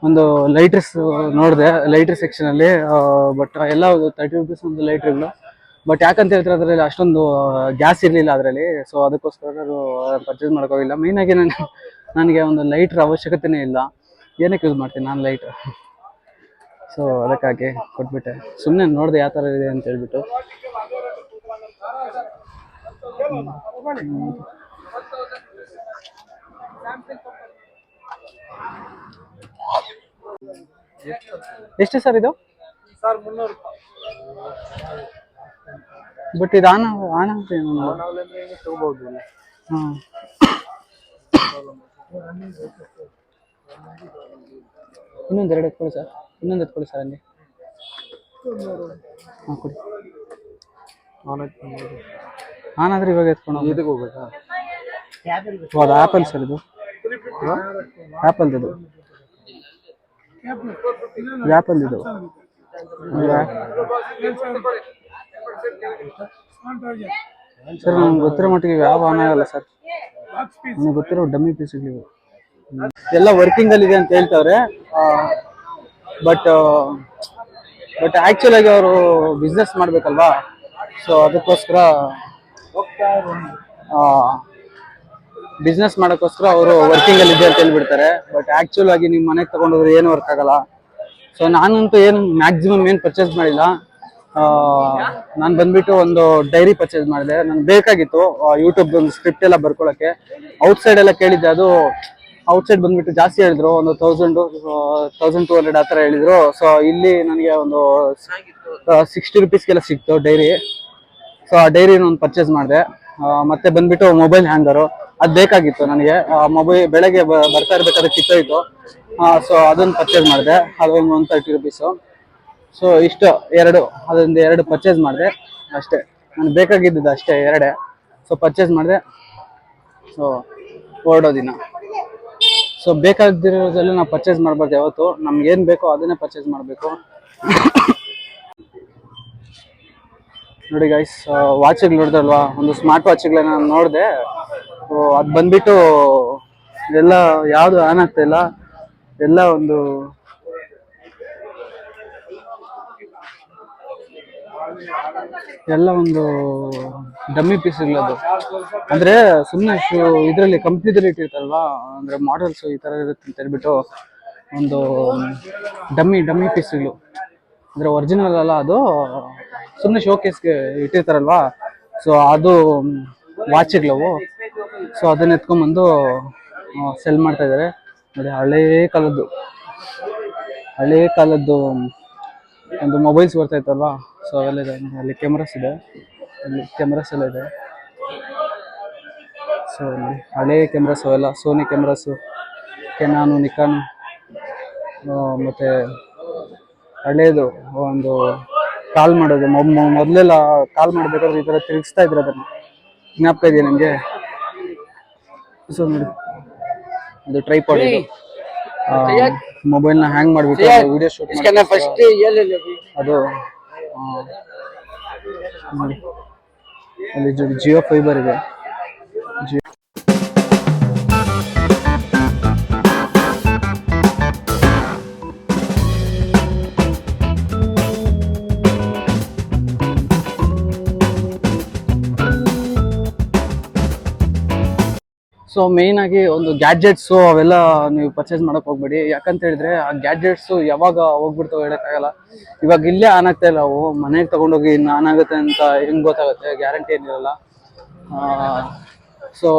ಒಂದು ಲೈಟ್ರಸ್ ನೋಡಿದೆ ಲೈಟ್ರ್ ಸೆಕ್ಷನ್ ಅಲ್ಲಿ. ಬಟ್ ಎಲ್ಲ 30 ರೂಪೀಸ್ ಒಂದು ಲೈಟ್ರ್ಗಳು. ಬಟ್ ಯಾಕಂತ ಹೇಳ್ತಾರೆ ಅದರಲ್ಲಿ ಅಷ್ಟೊಂದು ಗ್ಯಾಸ್ ಇರಲಿಲ್ಲ ಅದರಲ್ಲಿ. ಸೊ ಅದಕ್ಕೋಸ್ಕರ ಪರ್ಚೇಸ್ ಮಾಡೋಕ್ಕೋಗಿಲ್ಲ. ಮೇಯ್ನಾಗಿ ನನಗೆ ಒಂದು ಲೈಟ್ರ್ ಅವಶ್ಯಕತೆನೇ ಇಲ್ಲ. ಏನಕ್ಕೆ ಯೂಸ್ ಮಾಡ್ತೀನಿ ನಾನು ಲೈಟ್ರ್? ಸೊ ಅದಕ್ಕಾಗಿ ಕೊಟ್ಬಿಟ್ಟೆ. ಸುಮ್ಮನೆ ನೋಡಿದೆ ಯಾವ ಥರ ಇದೆ ಅಂತ ಹೇಳ್ಬಿಟ್ಟು. ಎಷ್ಟು ಸರ್ ಇದು? ಸರ್ 300 ರೂಪಾಯಿ. ಬಟ್ ಇದು ಆನ್ ಅಂತ ಏನು ತಗೋಬಹುದು. ಹಾಂ, ಇನ್ನೊಂದು 2 ಎತ್ಕೊಳ್ಳಿ ಸರ್. ಇನ್ನೊಂದು ಎತ್ಕೊಳ್ಳಿ ಸರ್ ಹಂಗೆ. ಹಾಂ ಕೊಡಿ. ಆನ್ ಆದರೆ ಇವಾಗ ಎತ್ಕೊಂಡು ಇದಕ್ಕೆ ಹೋಗ್ಬೇಕಾ? ಅದು ಆ್ಯಪಲ್ ಸರ್ ಇದು. ಆ್ಯಪಲ್ ಇದು ಆ್ಯಪಲ್ ಇದು ಸರ್. ನಮ್ಗೆ ಗೊತ್ತಿರೋ ಮಟ್ಟಿಗೆ ಯಾವ ಆನ್ ಆಗಲ್ಲ ಸರ್. ನನಗೆ ಗೊತ್ತಿರೋ ಡಮ್ಮಿ ಪೀಸ್ಗಳಿವು ಎಲ್ಲ ವರ್ಕಿಂಗ್ ಅಲ್ಲಿ ಇದೆ ಅಂತ ಹೇಳ್ತವ್ರೆ. ಬಟ್ ಆಕ್ಚುಲ್ ಆಗಿ ಅವರು ಬಿಸ್ನೆಸ್ ಮಾಡ್ಬೇಕಲ್ವಾ. ಸೊ ಅದಕ್ಕೋಸ್ಕರ ಬಿಸ್ನೆಸ್ ಮಾಡೋಕ್ಕೋಸ್ಕರ ಅವರು ವರ್ಕಿಂಗ್ ಅಲ್ಲಿ ಇದೆ ಅಂತ ಹೇಳ್ಬಿಡ್ತಾರೆ. ಬಟ್ ಆಕ್ಚುಲ್ ಆಗಿ ನಿಮ್ಮ ಮನೆಗೆ ತಗೊಂಡೋದ್ರೆ ಏನು ವರ್ಕ್ ಆಗಲ್ಲ. ಸೊ ನಾನಂತೂ ಏನು ಮ್ಯಾಕ್ಸಿಮಮ್ ಏನು ಪರ್ಚೇಸ್ ಮಾಡಿಲ್ಲ. ನಾನು ಬಂದ್ಬಿಟ್ಟು ಒಂದು ಡೈರಿ ಪರ್ಚೇಸ್ ಮಾಡಿದೆ. ನನಗೆ ಬೇಕಾಗಿತ್ತು ಯೂಟ್ಯೂಬ್ ಒಂದು ಸ್ಕ್ರಿಪ್ಟ್ ಎಲ್ಲ ಬರ್ಕೊಳ್ಳೋಕ್ಕೆ. ಔಟ್ಸೈಡ್ ಎಲ್ಲ ಕೇಳಿದ್ದೆ. ಅದು ಔಟ್ಸೈಡ್ ಬಂದ್ಬಿಟ್ಟು ಜಾಸ್ತಿ ಹೇಳಿದ್ರು, ಒಂದು 1200 ಆ ಥರ ಹೇಳಿದ್ರು. ಸೊ ಇಲ್ಲಿ ನನಗೆ ಒಂದು 60 ರೂಪೀಸ್ಗೆಲ್ಲ ಸಿಕ್ತು ಡೈರಿ. ಸೊ ಆ ಡೈರಿನ ಒಂದು ಪರ್ಚೇಸ್ ಮಾಡಿದೆ. ಮತ್ತೆ ಬಂದ್ಬಿಟ್ಟು ಮೊಬೈಲ್ ಹ್ಯಾಂಗರು ಅದು ಬೇಕಾಗಿತ್ತು ನನಗೆ. ಮೊಬೈಲ್ ಬೆಳಗ್ಗೆ ಬರ್ತಾ ಇರ್ಬೇಕಾದ್ರೆ ಕಿತ್ತೋಯ್ತು. ಸೊ ಅದನ್ನು ಪರ್ಚೇಸ್ ಮಾಡಿದೆ. ಅದೊಂದು 130 ರೂಪೀಸು. ಸೊ ಇಷ್ಟು ಅದೊಂದು 2 ಪರ್ಚೇಸ್ ಮಾಡಿದೆ ಅಷ್ಟೇ. ನನಗೆ ಬೇಕಾಗಿದ್ದು ಅಷ್ಟೇ 2. ಸೊ ಪರ್ಚೇಸ್ ಮಾಡಿದೆ. ಸೊ ಹೊರಡೋ ದಿನ. ಸೊ ಬೇಕಾಗಿರೋದೆಲ್ಲ ನಾವು ಪರ್ಚೇಸ್ ಮಾಡ್ಬಾರ್ದು ಯಾವತ್ತು. ನಮ್ಗೆ ಏನು ಬೇಕೋ ಅದನ್ನೇ ಪರ್ಚೇಸ್ ಮಾಡಬೇಕು. ನೋಡಿ ಗೈಸ್, ವಾಚ್ಗಳು ನೋಡಿದಲ್ವಾ, ಒಂದು ಸ್ಮಾರ್ಟ್ ವಾಚ್ಗಳನ್ನ ನಾನು ನೋಡಿದೆ. ಅದು ಬಂದ್ಬಿಟ್ಟು ಎಲ್ಲ ಯಾವುದು ಆನ್ ಆಗ್ತಾ ಇಲ್ಲ. ಎಲ್ಲ ಒಂದು ಡಮ್ಮಿ ಪೀಸ್ಗಳದು. ಅಂದ್ರೆ ಸುಮ್ಮನೆ ಇದರಲ್ಲಿ ಕಂಪ್ನಿದಲ್ಲಿ ಇಟ್ಟಿರ್ತಾರಲ್ವಾ, ಅಂದ್ರೆ ಮಾಡೆಲ್ಸ್ ಈ ತರ ಇರುತ್ತೆ ಅಂತ ಹೇಳ್ಬಿಟ್ಟು ಒಂದು ಡಮ್ಮಿ ಪೀಸ್ಗಳು. ಅಂದ್ರೆ ಒರಿಜಿನಲ್ ಅಲ್ಲ, ಅದು ಸುಮ್ಮನೆ ಶೋಕೇಸ್ಗೆ ಇಟ್ಟಿರ್ತಾರಲ್ವಾ. ಸೊ ಅದು ವಾಚ್ಗಳವು. ಸೊ ಅದನ್ನ ಎತ್ಕೊಂಡ್ಬಂದು ಸೆಲ್ ಮಾಡ್ತಾ ಇದ್ದಾರೆ. ನೋಡಿ, ಹಳೇ ಕಾಲದ್ದು ಒಂದು ಮೊಬೈಲ್ಸ್ ಬರ್ತಾ ಇತ್ತಲ್ವಾ. ಸೊ ಅವೆಲ್ಲ ಇದೆ. ಅಲ್ಲಿ ಕ್ಯಾಮ್ರಾಸ್ ಇದೆ, ಅಲ್ಲಿ ಕ್ಯಾಮ್ರಾಸ್ ಎಲ್ಲ ಇದೆ. ಸೊ ಹಳೇ ಕ್ಯಾಮ್ರಾಸ್ ಅವೆಲ್ಲ ಸೋನಿ ಕ್ಯಾಮ್ರಾಸು, ಕೆನಾನು, ನಿಕಾನು. ಮತ್ತು ಹಳೇದು ಒಂದು ಕಾಲ್ ಮಾಡೋದು. ಮೊದಲೆಲ್ಲ ಕಾಲ್ ಮಾಡಬೇಕಾದ್ರೆ ಈ ಥರ ತಿರುಗಿಸ್ತಾ ಇದ್ರು. ಅದನ್ನು ಜ್ಞಾಪಕ ಇದೆಯಾ ನಿಮಗೆ? ಸೊ ನೋಡಿ, ಇದು ಟ್ರೈಪಾಡ್. ಇದು ಮೊಬೈಲ್ನ ಹ್ಯಾಂಗ್ ಮಾಡಿಬಿಟ್ಟು ವಿಡಿಯೋ ಶೂಟ್ ಅದು ನೋಡಿ. ಅಲ್ಲಿ ಜಿಯೋ ಫೈಬರ್ ಇದೆ. ಸೊ ಮೇಯ್ನ್ ಆಗಿ ಒಂದು ಗ್ಯಾಡ್ಜೆಟ್ಸು ಅವೆಲ್ಲ ನೀವು ಪರ್ಚೇಸ್ ಮಾಡಕ್ ಹೋಗ್ಬೇಡಿ. ಯಾಕಂತ ಹೇಳಿದ್ರೆ ಆ ಗ್ಯಾಡ್ಜೆಟ್ಸು ಯಾವಾಗ ಹೋಗ್ಬಿಡ್ತಾವೆ ಹೇಳಕ್ಕಾಗಲ್ಲ. ಇವಾಗ ಇಲ್ಲೇ ಆನ್ ಆಗ್ತಾ ಇಲ್ಲ, ಅವು ಮನೆಗೆ ತಗೊಂಡೋಗಿ ಇನ್ನು ಆನ್ ಆಗುತ್ತೆ ಅಂತ ಹೆಂಗ್ ಗೊತ್ತಾಗುತ್ತೆ? ಗ್ಯಾರಂಟಿ ಏನಿರಲ್ಲ. ಸೊ